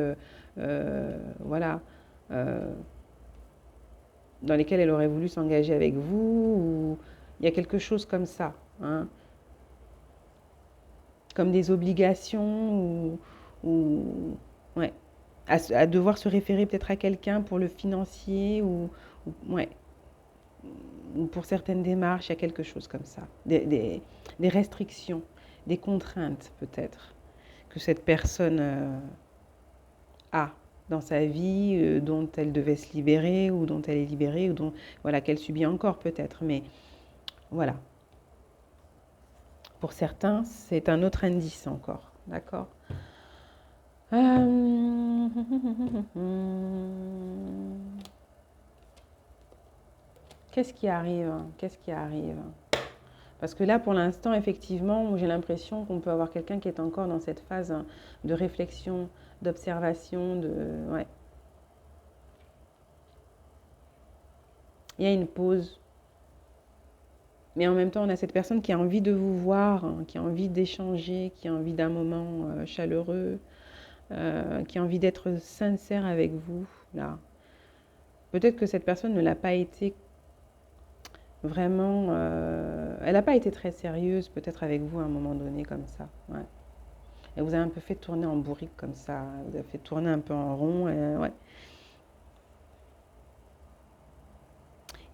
voilà, euh, dans lesquels elle aurait voulu s'engager avec vous, ou il y a quelque chose comme ça, hein, comme des obligations, ou ouais, à devoir se référer peut-être à quelqu'un pour le financier, ouais, ou pour certaines démarches, il y a quelque chose comme ça. Des restrictions, des contraintes peut-être que cette personne a dans sa vie, dont elle devait se libérer, ou dont elle est libérée, ou dont, voilà, qu'elle subit encore peut-être. Mais voilà, pour certains, c'est un autre indice encore. D'accord. Euh, Qu'est-ce qui arrive? Qu'est-ce qui arrive? Parce que là, pour l'instant, effectivement, j'ai l'impression qu'on peut avoir quelqu'un qui est encore dans cette phase hein, de réflexion, d'observation, de... Ouais. Il y a une pause. Mais en même temps, on a cette personne qui a envie de vous voir, hein, qui a envie d'échanger, qui a envie d'un moment chaleureux, qui a envie d'être sincère avec vous, là. Peut-être que cette personne ne l'a pas été Vraiment, elle n'a pas été très sérieuse, peut-être avec vous à un moment donné comme ça. Ouais. Elle vous a un peu fait tourner en bourrique comme ça. Vous a fait tourner un peu en rond. Ouais.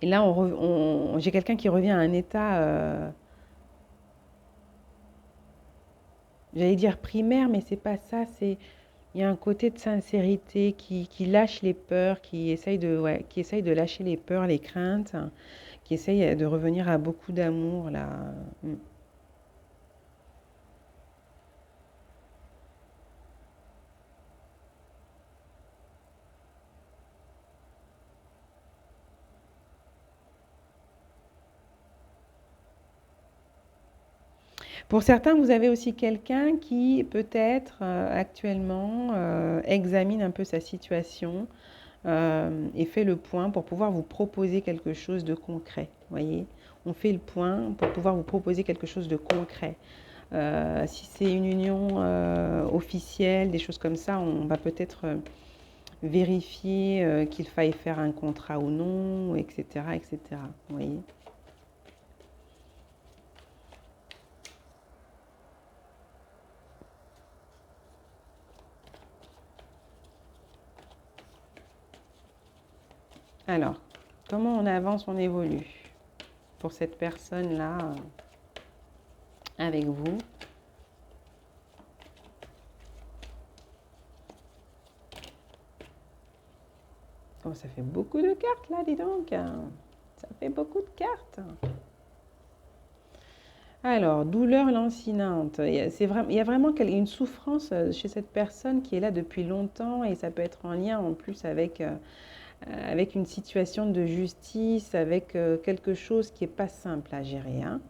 Et là, j'ai quelqu'un qui revient à un état, j'allais dire primaire, mais c'est pas ça. Il y a un côté de sincérité qui lâche les peurs, ouais, qui essaye de lâcher les peurs, les craintes, qui essaye de revenir à beaucoup d'amour là. Mm. Pour certains, vous avez aussi quelqu'un qui peut-être actuellement examine un peu sa situation et fait le point pour pouvoir vous proposer quelque chose de concret. Voyez, on fait le point pour pouvoir vous proposer quelque chose de concret. Si c'est une union officielle, des choses comme ça, on va peut-être vérifier qu'il faille faire un contrat ou non, etc., etc. Vous voyez. Alors, comment on avance, on évolue pour cette personne-là avec vous? Oh, ça fait beaucoup de cartes là, dis donc. Ça fait beaucoup de cartes. Alors, douleur lancinante. Il y a vraiment une souffrance chez cette personne qui est là depuis longtemps et ça peut être en lien en plus avec une situation de justice, avec quelque chose qui n'est pas simple à gérer. Hein.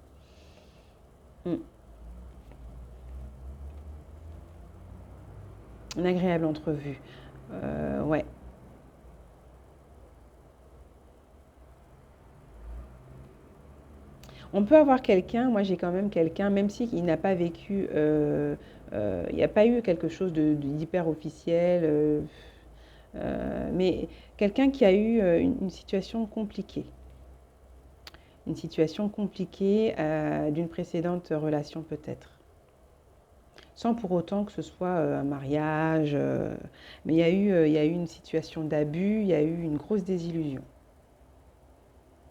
Mm. Une agréable entrevue. Ouais. On peut avoir quelqu'un, moi j'ai quand même quelqu'un, même s'il n'a pas vécu, il n'y a pas eu quelque chose d'hyper officiel, mais quelqu'un qui a eu une situation compliquée. Une situation compliquée d'une précédente relation peut-être. Sans pour autant que ce soit un mariage, mais il y a eu une situation d'abus, il y a eu une grosse désillusion.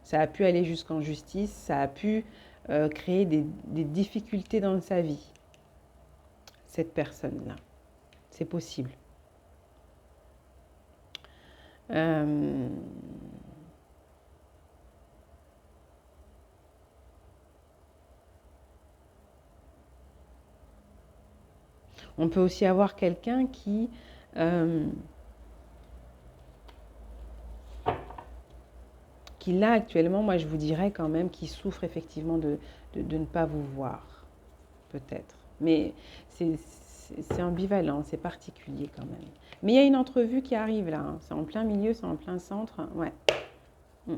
Ça a pu aller jusqu'en justice, ça a pu créer des difficultés dans sa vie, cette personne-là. C'est possible. Euh, on peut aussi avoir quelqu'un qui là actuellement, moi je vous dirais quand même, qui souffre effectivement de ne pas vous voir, peut-être. Mais c'est ambivalent, c'est particulier quand même. Mais il y a une entrevue qui arrive là, hein. C'est en plein milieu, c'est en plein centre. Ouais. Mm.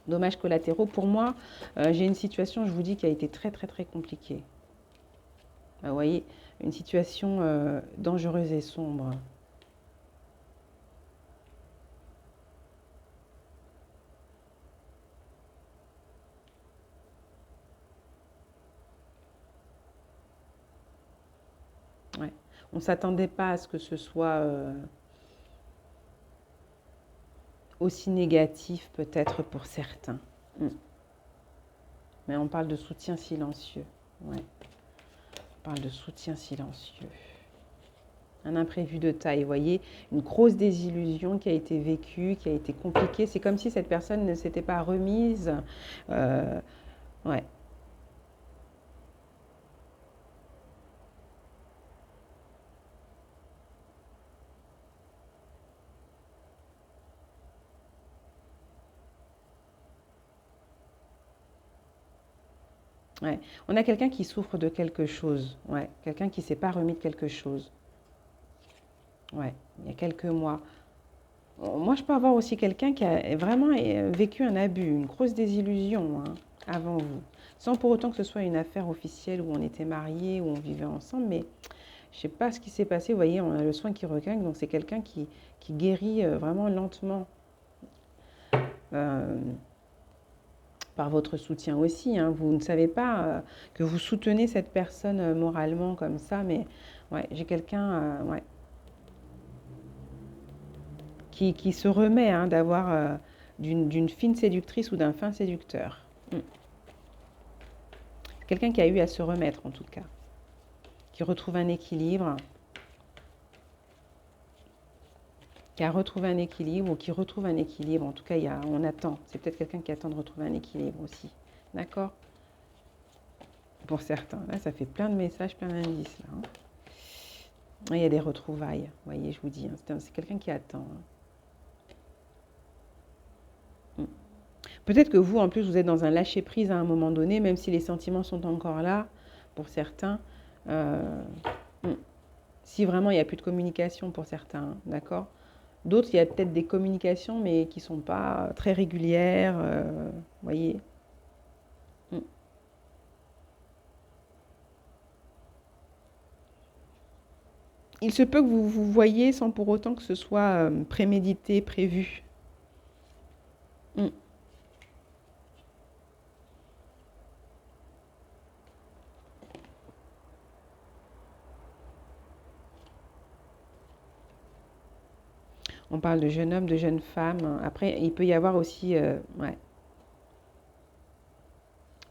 Dommages collatéraux. Pour moi, j'ai une situation, je vous dis, qui a été très très très compliquée. Vous voyez, une situation dangereuse et sombre. Ouais. On ne s'attendait pas à ce que ce soit aussi négatif peut-être pour certains. Mm. Mais on parle de soutien silencieux. Ouais. On parle de soutien silencieux. Un imprévu de taille, vous voyez, une grosse désillusion qui a été vécue, qui a été compliquée. C'est comme si cette personne ne s'était pas remise. Euh, ouais. Ouais. On a quelqu'un qui souffre de quelque chose. Ouais. Quelqu'un qui ne s'est pas remis de quelque chose. Ouais. Il y a quelques mois. Moi, je peux avoir aussi quelqu'un qui a vraiment vécu un abus, une grosse désillusion hein, avant vous. Sans pour autant que ce soit une affaire officielle où on était mariés, où on vivait ensemble, mais je ne sais pas ce qui s'est passé. Vous voyez, on a le soin qui regagne, donc c'est quelqu'un qui guérit vraiment lentement. euh, par votre soutien aussi, hein. Vous ne savez pas que vous soutenez cette personne moralement comme ça, mais ouais, j'ai quelqu'un ouais, qui se remet hein, d'avoir d'une fine séductrice ou d'un fin séducteur. Mm. Quelqu'un qui a eu à se remettre en tout cas, qui retrouve un équilibre, qui a retrouvé un équilibre ou qui retrouve un équilibre. En tout cas, on attend. C'est peut-être quelqu'un qui attend de retrouver un équilibre aussi. D'accord? Pour certains. Là, ça fait plein de messages, plein d'indices. Là, hein. Il y a des retrouvailles. Vous voyez, je vous dis. Hein, c'est quelqu'un qui attend. Hein. Peut-être que vous, en plus, vous êtes dans un lâcher-prise à un moment donné, même si les sentiments sont encore là, pour certains. Euh, si vraiment il n'y a plus de communication pour certains, hein, d'accord? D'autres, il y a peut-être des communications, mais qui ne sont pas très régulières. Vous voyez? Mm. Il se peut que vous vous voyez sans pour autant que ce soit prémédité, prévu. Mm. On parle de jeune homme, de jeune femme. Après, il peut y avoir aussi... ouais,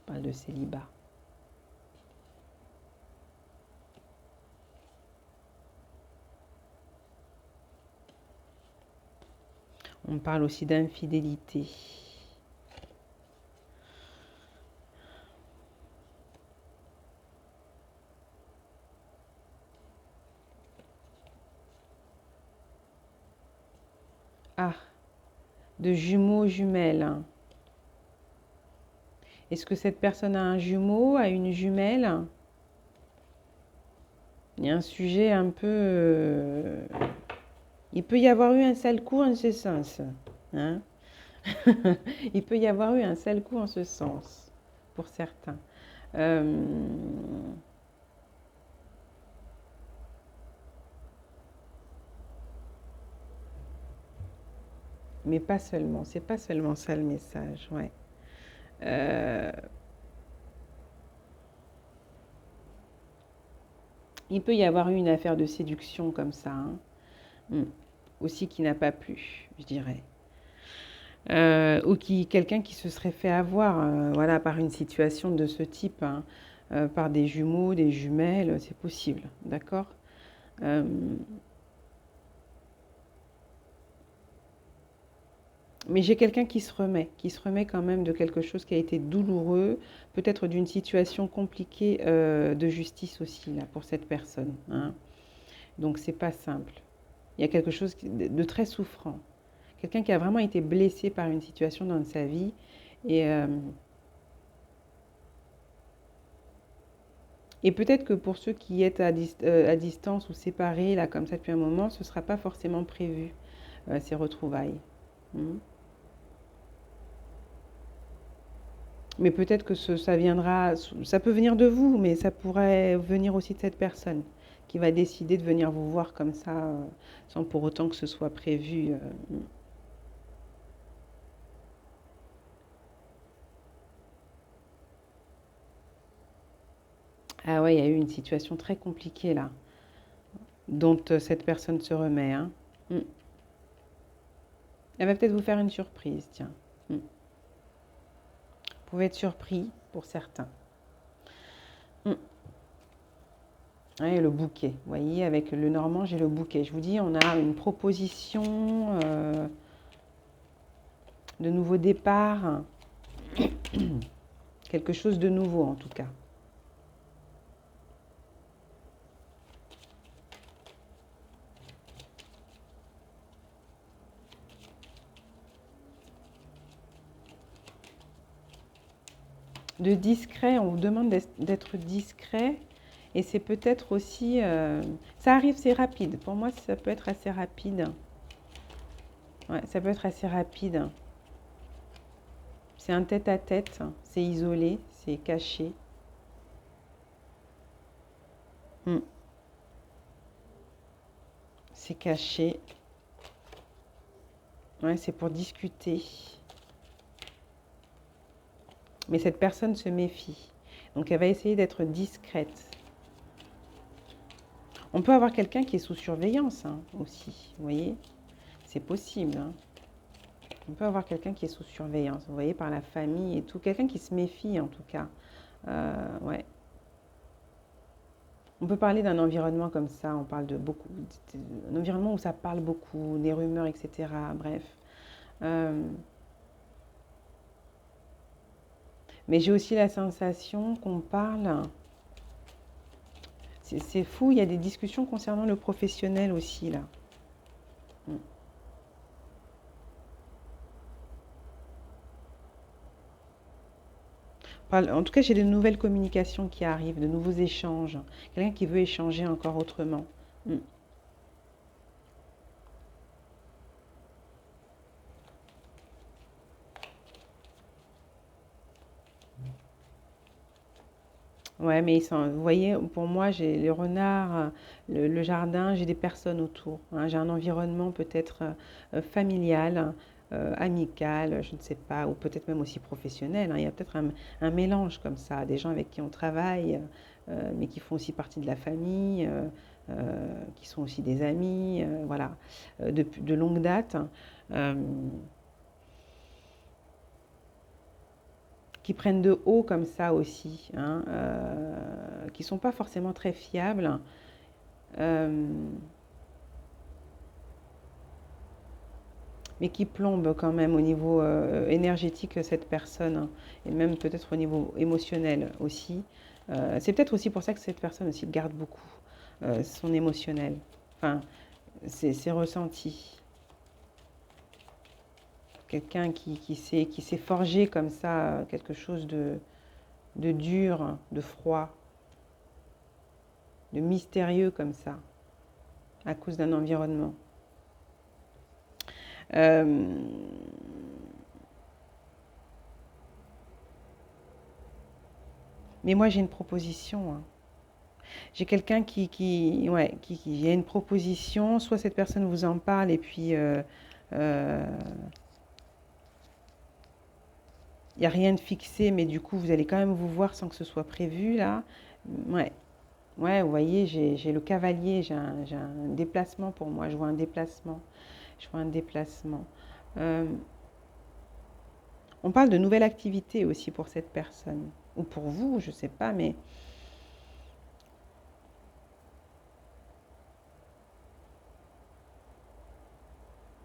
on parle de célibat. On parle aussi d'infidélité. Ah, de jumeaux, jumelles. Est-ce que cette personne a un jumeau, a une jumelle? Il y a un sujet un peu... il peut y avoir eu un sale coup en ce sens. Hein. Il peut y avoir eu un sale coup en ce sens, pour certains. Euh, mais pas seulement, c'est pas seulement ça le message, ouais. Euh, il peut y avoir eu une affaire de séduction comme ça, hein. Aussi qui n'a pas plu, je dirais. Ou quelqu'un qui se serait fait avoir voilà, par une situation de ce type, hein, par des jumeaux, des jumelles, c'est possible, d'accord. Euh, mais j'ai quelqu'un qui se remet quand même de quelque chose qui a été douloureux, peut-être d'une situation compliquée de justice aussi, là, pour cette personne. Hein. Donc, c'est pas simple. Il y a quelque chose de très souffrant. Quelqu'un qui a vraiment été blessé par une situation dans sa vie et... et peut-être que pour ceux qui êtes à distance ou séparés, là, comme ça depuis un moment, ce ne sera pas forcément prévu, ces retrouvailles. Hmm. Mais peut-être que ça viendra, ça peut venir de vous, mais ça pourrait venir aussi de cette personne qui va décider de venir vous voir comme ça, sans pour autant que ce soit prévu. Hmm. Ah ouais, il y a eu une situation très compliquée là, dont cette personne se remet. Hein. Hmm. Elle va peut-être vous faire une surprise, tiens. Hmm. Vous pouvez être surpris pour certains. Hmm. Ouais, le bouquet. Vous voyez, avec le normand, j'ai le bouquet. Je vous dis, on a une proposition de nouveau départ, quelque chose de nouveau en tout cas. De discret, on vous demande d'être discret et c'est peut-être aussi... ça arrive, c'est rapide. Pour moi, ça peut être assez rapide. Ouais, ça peut être assez rapide. C'est un tête-à-tête, c'est isolé, c'est caché. Hmm. C'est caché. Ouais, c'est pour discuter. Mais cette personne se méfie. Donc elle va essayer d'être discrète. On peut avoir quelqu'un qui est sous surveillance hein, aussi, vous voyez? C'est possible. Hein. On peut avoir quelqu'un qui est sous surveillance, vous voyez, par la famille et tout. Quelqu'un qui se méfie en tout cas. Ouais. On peut parler d'un environnement comme ça, on parle de beaucoup, un environnement où ça parle beaucoup, des rumeurs, etc. Bref. Euh, mais j'ai aussi la sensation qu'on parle. C'est fou, il y a des discussions concernant le professionnel aussi là. Mm. En tout cas, j'ai de nouvelles communications qui arrivent, de nouveaux échanges. Quelqu'un qui veut échanger encore autrement. Mm. Ouais, mais vous voyez, pour moi, j'ai les renards, le jardin, j'ai des personnes autour. Hein. J'ai un environnement peut-être familial, amical, je ne sais pas, ou peut-être même aussi professionnel. Hein. Il y a peut-être un mélange comme ça, des gens avec qui on travaille, mais qui font aussi partie de la famille, qui sont aussi des amis, voilà, de longue date. Euh, qui prennent de haut comme ça aussi, hein, qui ne sont pas forcément très fiables, euh, mais qui plombent quand même au niveau énergétique cette personne, hein, et même peut-être au niveau émotionnel aussi. C'est peut-être aussi pour ça que cette personne aussi garde beaucoup son émotionnel, enfin, ses ressentis. Quelqu'un qui s'est forgé comme ça quelque chose de dur, de froid, de mystérieux comme ça, à cause d'un environnement. Euh, mais moi, j'ai une proposition. Hein. J'ai quelqu'un ouais, il y a une proposition. Soit cette personne vous en parle et puis euh, il n'y a rien de fixé, mais du coup, vous allez quand même vous voir sans que ce soit prévu là. Ouais, ouais, vous voyez, j'ai le cavalier, j'ai un déplacement pour moi. Je vois un déplacement. Je vois un déplacement. Euh, on parle de nouvelles activités aussi pour cette personne. Ou pour vous, je ne sais pas, mais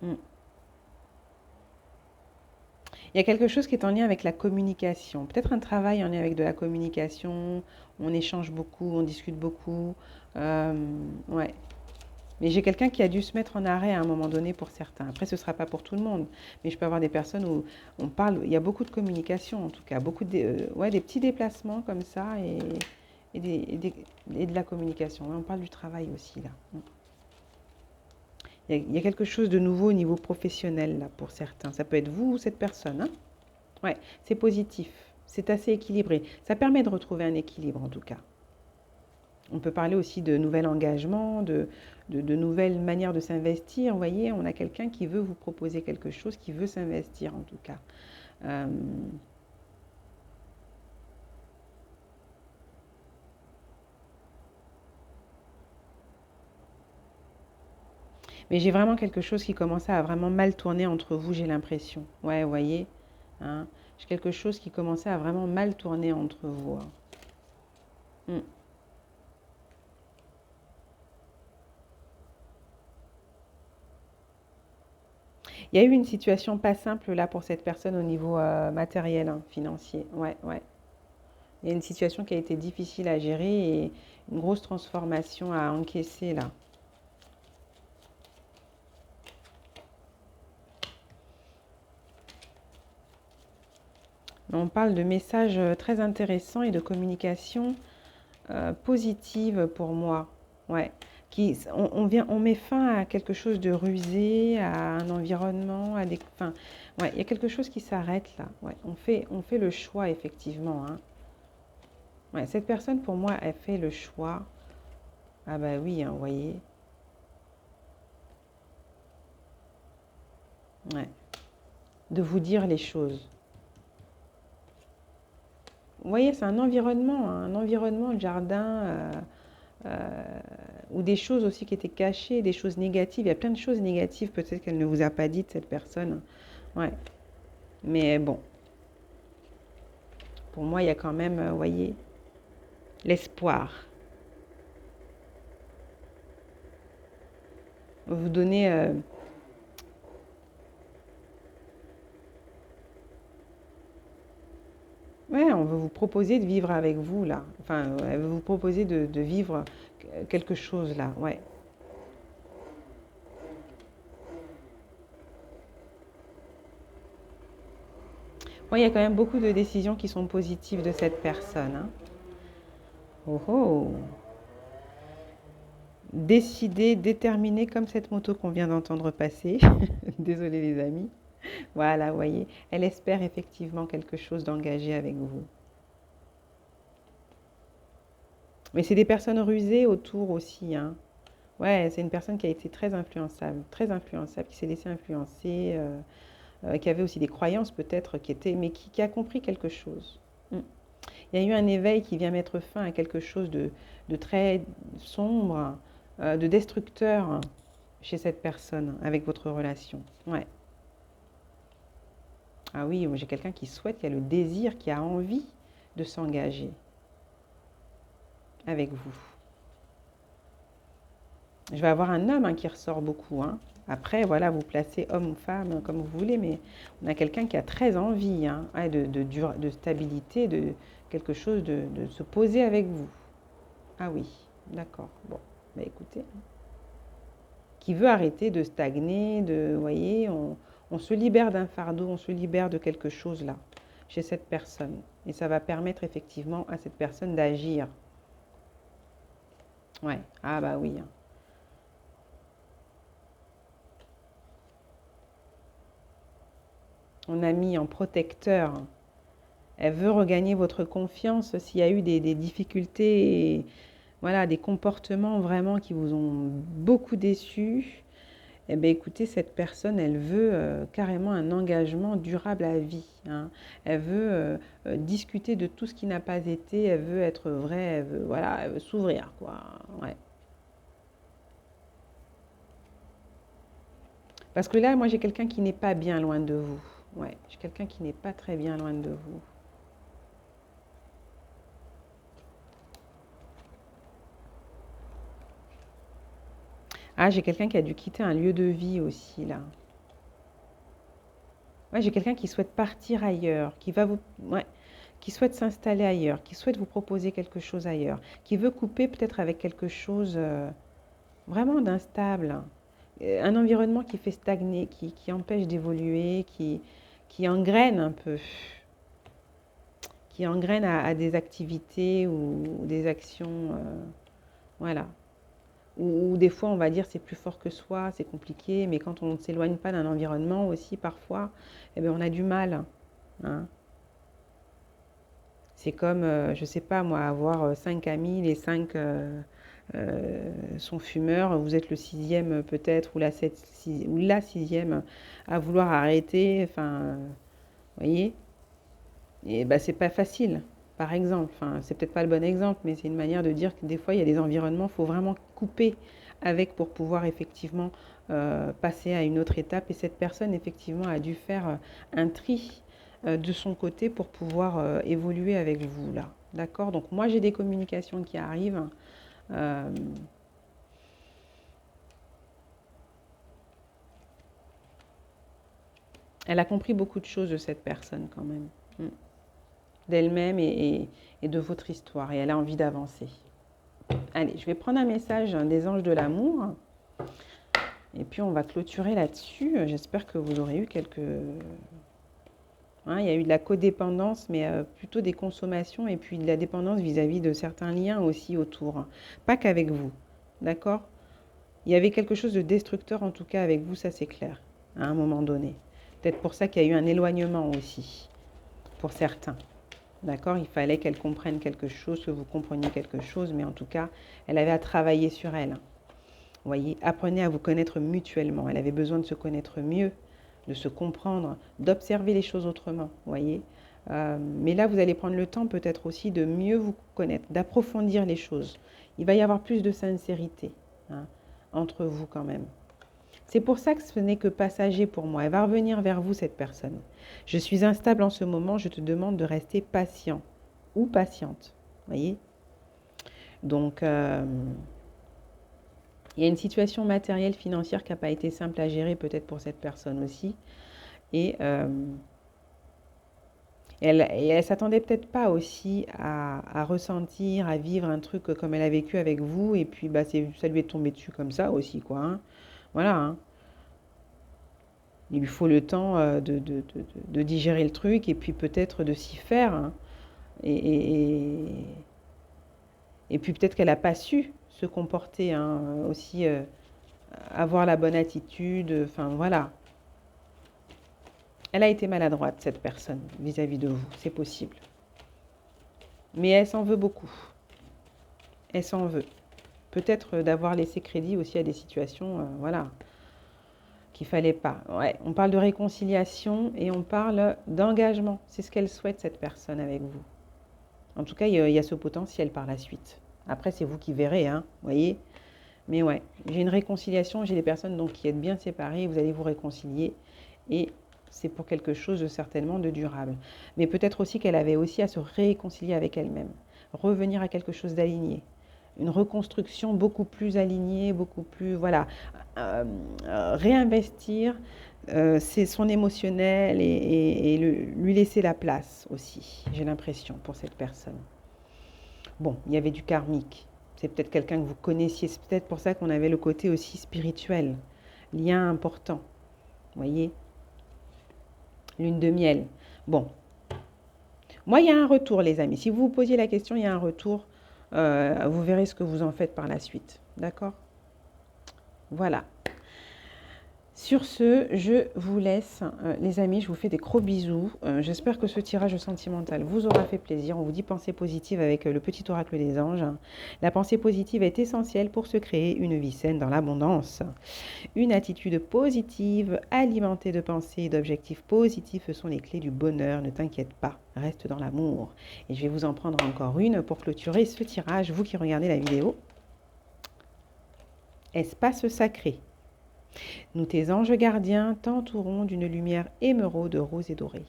hmm. Il y a quelque chose qui est en lien avec la communication. Peut-être un travail en lien avec de la communication. On échange beaucoup, on discute beaucoup. Euh, ouais. Mais j'ai quelqu'un qui a dû se mettre en arrêt à un moment donné pour certains. Après, ce ne sera pas pour tout le monde. Mais je peux avoir des personnes où on parle, il y a beaucoup de communication en tout cas. Ouais, des petits déplacements comme ça et de la communication. Ouais, on parle du travail aussi là. Il y a quelque chose de nouveau au niveau professionnel là pour certains. Ça peut être vous ou cette personne. Hein. Ouais, c'est positif. C'est assez équilibré. Ça permet de retrouver un équilibre en tout cas. On peut parler aussi de nouvel engagement, de nouvelles manières de s'investir. Vous voyez, on a quelqu'un qui veut vous proposer quelque chose, qui veut s'investir en tout cas. Euh, mais j'ai vraiment quelque chose qui commençait à vraiment mal tourner entre vous, j'ai l'impression. Ouais, vous voyez. Hein, j'ai quelque chose qui commençait à vraiment mal tourner entre vous. Hein. Mm. Il y a eu une situation pas simple là pour cette personne au niveau matériel, hein, financier. Ouais, ouais. Il y a une situation qui a été difficile à gérer et une grosse transformation à encaisser là. On parle de messages très intéressants et de communication positive pour moi. Ouais. On met fin à quelque chose de rusé, à un environnement, enfin, ouais, il y a quelque chose qui s'arrête là. Ouais, on fait le choix effectivement. Hein. Ouais, cette personne pour moi, elle fait le choix. Ah bah oui, hein, vous voyez. Ouais. De vous dire les choses. Vous voyez, c'est un environnement, le jardin, ou des choses aussi qui étaient cachées, des choses négatives. Il y a plein de choses négatives, peut-être qu'elle ne vous a pas dites, cette personne. Ouais, mais bon, pour moi, il y a quand même, vous voyez, l'espoir. Vous donnez, ouais, on veut vous proposer de vivre avec vous là. Enfin, elle veut vous proposer de vivre quelque chose là. Ouais. Moi, il y a quand même beaucoup de décisions qui sont positives de cette personne, hein. Oh oh. Décidée, déterminée comme cette moto qu'on vient d'entendre passer. Désolée les amis. Voilà, vous voyez. Elle espère effectivement quelque chose d'engagé avec vous. Mais c'est des personnes rusées autour aussi, hein. Ouais, c'est une personne qui a été très influençable, qui s'est laissée influencer, qui avait aussi des croyances peut-être qui étaient, mais qui a compris quelque chose. Mm. Il y a eu un éveil qui vient mettre fin à quelque chose de très sombre, de destructeur chez cette personne avec votre relation. Ouais. Ah oui, moi, j'ai quelqu'un qui souhaite, qui a le désir, qui a envie de s'engager avec vous. Je vais avoir un homme, hein, qui ressort beaucoup, hein. Après, voilà, vous placez homme ou femme comme vous voulez, mais on a quelqu'un qui a très envie, hein, ouais, de stabilité, de quelque chose de se poser avec vous. Ah oui, d'accord. Bon, bah écoutez, qui veut arrêter de stagner, vous voyez, on se libère d'un fardeau, on se libère de quelque chose là, chez cette personne. Et ça va permettre effectivement à cette personne d'agir. Ouais, ah bah oui, hein. On a mis en protecteur. Elle veut regagner votre confiance s'il y a eu des difficultés, voilà, des comportements vraiment qui vous ont beaucoup déçu. Eh bien, écoutez, cette personne, elle veut carrément un engagement durable à vie, hein. Elle veut discuter de tout ce qui n'a pas été. Elle veut être vraie. Elle veut, voilà, elle veut s'ouvrir, quoi. Ouais. Parce que là, moi, j'ai quelqu'un qui n'est pas bien loin de vous. Ouais, j'ai quelqu'un qui n'est pas très bien loin de vous. Ah, j'ai quelqu'un qui a dû quitter un lieu de vie aussi, là. Ouais, j'ai quelqu'un qui souhaite partir ailleurs, ouais, qui souhaite s'installer ailleurs, qui souhaite vous proposer quelque chose ailleurs, qui veut couper peut-être avec quelque chose vraiment d'instable, un environnement qui fait stagner, qui empêche d'évoluer, qui engraine un peu, qui engraine à des activités ou des actions, voilà. Ou des fois, on va dire c'est plus fort que soi, c'est compliqué, mais quand on ne s'éloigne pas d'un environnement aussi, parfois, eh bien, on a du mal, hein. C'est comme, je sais pas moi, avoir cinq amis, les cinq sont fumeurs, vous êtes le sixième peut-être, ou la sixième à vouloir arrêter, enfin, vous voyez, et bah c'est pas facile, par exemple. Enfin, c'est peut-être pas le bon exemple, mais c'est une manière de dire que des fois, il y a des environnements, il faut vraiment couper avec pour pouvoir effectivement passer à une autre étape. Et cette personne, effectivement, a dû faire un tri de son côté pour pouvoir évoluer avec vous, là. D'accord? Donc, moi, j'ai des communications qui arrivent. Euh, Elle a compris beaucoup de choses de cette personne, quand même. Mm. D'elle-même et de votre histoire. Et elle a envie d'avancer. Allez, je vais prendre un message des anges de l'amour. Et puis, on va clôturer là-dessus. J'espère que vous aurez eu quelques... Hein, il y a eu de la codépendance, mais plutôt des consommations et puis de la dépendance vis-à-vis de certains liens aussi autour, hein. Pas qu'avec vous, d'accord? Il y avait quelque chose de destructeur en tout cas avec vous, ça c'est clair, à un moment donné. Peut-être pour ça qu'il y a eu un éloignement aussi, pour certains. D'accord? Il fallait qu'elle comprenne quelque chose, que vous compreniez quelque chose, mais en tout cas, elle avait à travailler sur elle. Vous voyez, apprenez à vous connaître mutuellement. Elle avait besoin de se connaître mieux, de se comprendre, d'observer les choses autrement. Vous voyez, Mais là, vous allez prendre le temps peut-être aussi de mieux vous connaître, d'approfondir les choses. Il va y avoir plus de sincérité, hein, entre vous quand même. C'est pour ça que ce n'est que passager pour moi. Elle va revenir vers vous, cette personne. Je suis instable en ce moment, je te demande de rester patient ou patiente. Voyez? Donc, il y a une situation matérielle, financière qui n'a pas été simple à gérer peut-être pour cette personne aussi. Et elle s'attendait peut-être pas aussi à ressentir, à vivre un truc comme elle a vécu avec vous. Et puis, bah, ça lui est tombé dessus comme ça aussi, quoi, hein. Voilà, hein. Il lui faut le temps de digérer le truc et puis peut-être de s'y faire, hein. Et, et puis peut-être qu'elle n'a pas su se comporter, hein, aussi, avoir la bonne attitude. Enfin, voilà. Elle a été maladroite, cette personne, vis-à-vis de vous. C'est possible. Mais elle s'en veut beaucoup. Elle s'en veut. Peut-être d'avoir laissé crédit aussi à des situations, voilà, qu'il fallait pas. Ouais, on parle de réconciliation et on parle d'engagement. C'est ce qu'elle souhaite, cette personne, avec vous. En tout cas, il y a ce potentiel par la suite. Après, c'est vous qui verrez, hein, voyez. Mais ouais, j'ai une réconciliation, j'ai des personnes donc qui êtes bien séparées, vous allez vous réconcilier et c'est pour quelque chose de certainement de durable. Mais peut-être aussi qu'elle avait aussi à se réconcilier avec elle-même, revenir à quelque chose d'aligné, une reconstruction beaucoup plus alignée, beaucoup plus, voilà, réinvestir c'est son émotionnel et lui laisser la place aussi, j'ai l'impression, pour cette personne. Bon, il y avait du karmique. C'est peut-être quelqu'un que vous connaissiez. C'est peut-être pour ça qu'on avait le côté aussi spirituel. Lien important. Vous voyez? Lune de miel. Bon. Moi, il y a un retour, les amis. Si vous vous posiez la question, il y a un retour. Vous verrez ce que vous en faites par la suite. D'accord? Voilà. Sur ce, je vous laisse, les amis, je vous fais des gros bisous. J'espère que ce tirage sentimental vous aura fait plaisir. On vous dit pensée positive avec le petit oracle des anges. La pensée positive est essentielle pour se créer une vie saine dans l'abondance. Une attitude positive, alimentée de pensées et d'objectifs positifs, ce sont les clés du bonheur. Ne t'inquiète pas, reste dans l'amour. Et je vais vous en prendre encore une pour clôturer ce tirage, vous qui regardez la vidéo. Espace sacré. Nous, tes anges gardiens, t'entourons d'une lumière émeraude, rose et dorée.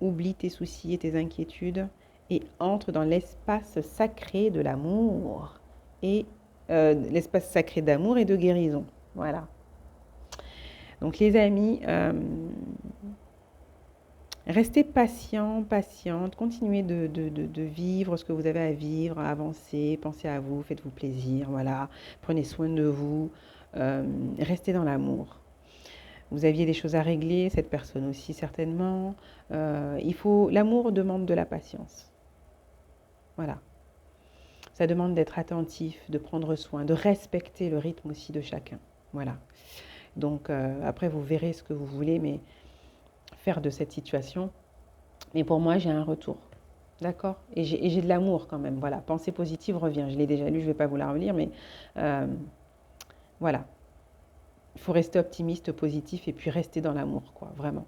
Oublie tes soucis et tes inquiétudes et entre dans l'espace sacré de l'amour et l'espace sacré d'amour et de guérison. Voilà. Donc les amis, restez patients, patientes, continuez de vivre ce que vous avez à vivre, à avancer, pensez à vous, faites-vous plaisir, voilà, prenez soin de vous, restez dans l'amour. Vous aviez des choses à régler, cette personne aussi certainement. L'amour demande de la patience. Voilà. Ça demande d'être attentif, de prendre soin, de respecter le rythme aussi de chacun. Voilà. Donc après, vous verrez ce que vous voulez, mais faire de cette situation. Mais pour moi, j'ai un retour. D'accord? Et j'ai de l'amour quand même. Voilà. Pensée positive revient. Je l'ai déjà lu, je ne vais pas vous la relire, mais voilà. Il faut rester optimiste, positif et puis rester dans l'amour, quoi, vraiment.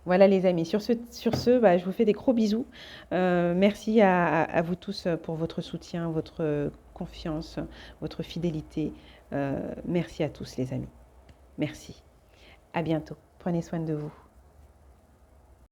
Voilà les amis, sur ce bah, je vous fais des gros bisous. Merci à vous tous pour votre soutien, votre confiance, votre fidélité. Merci à tous les amis. Merci. À bientôt. Prenez soin de vous.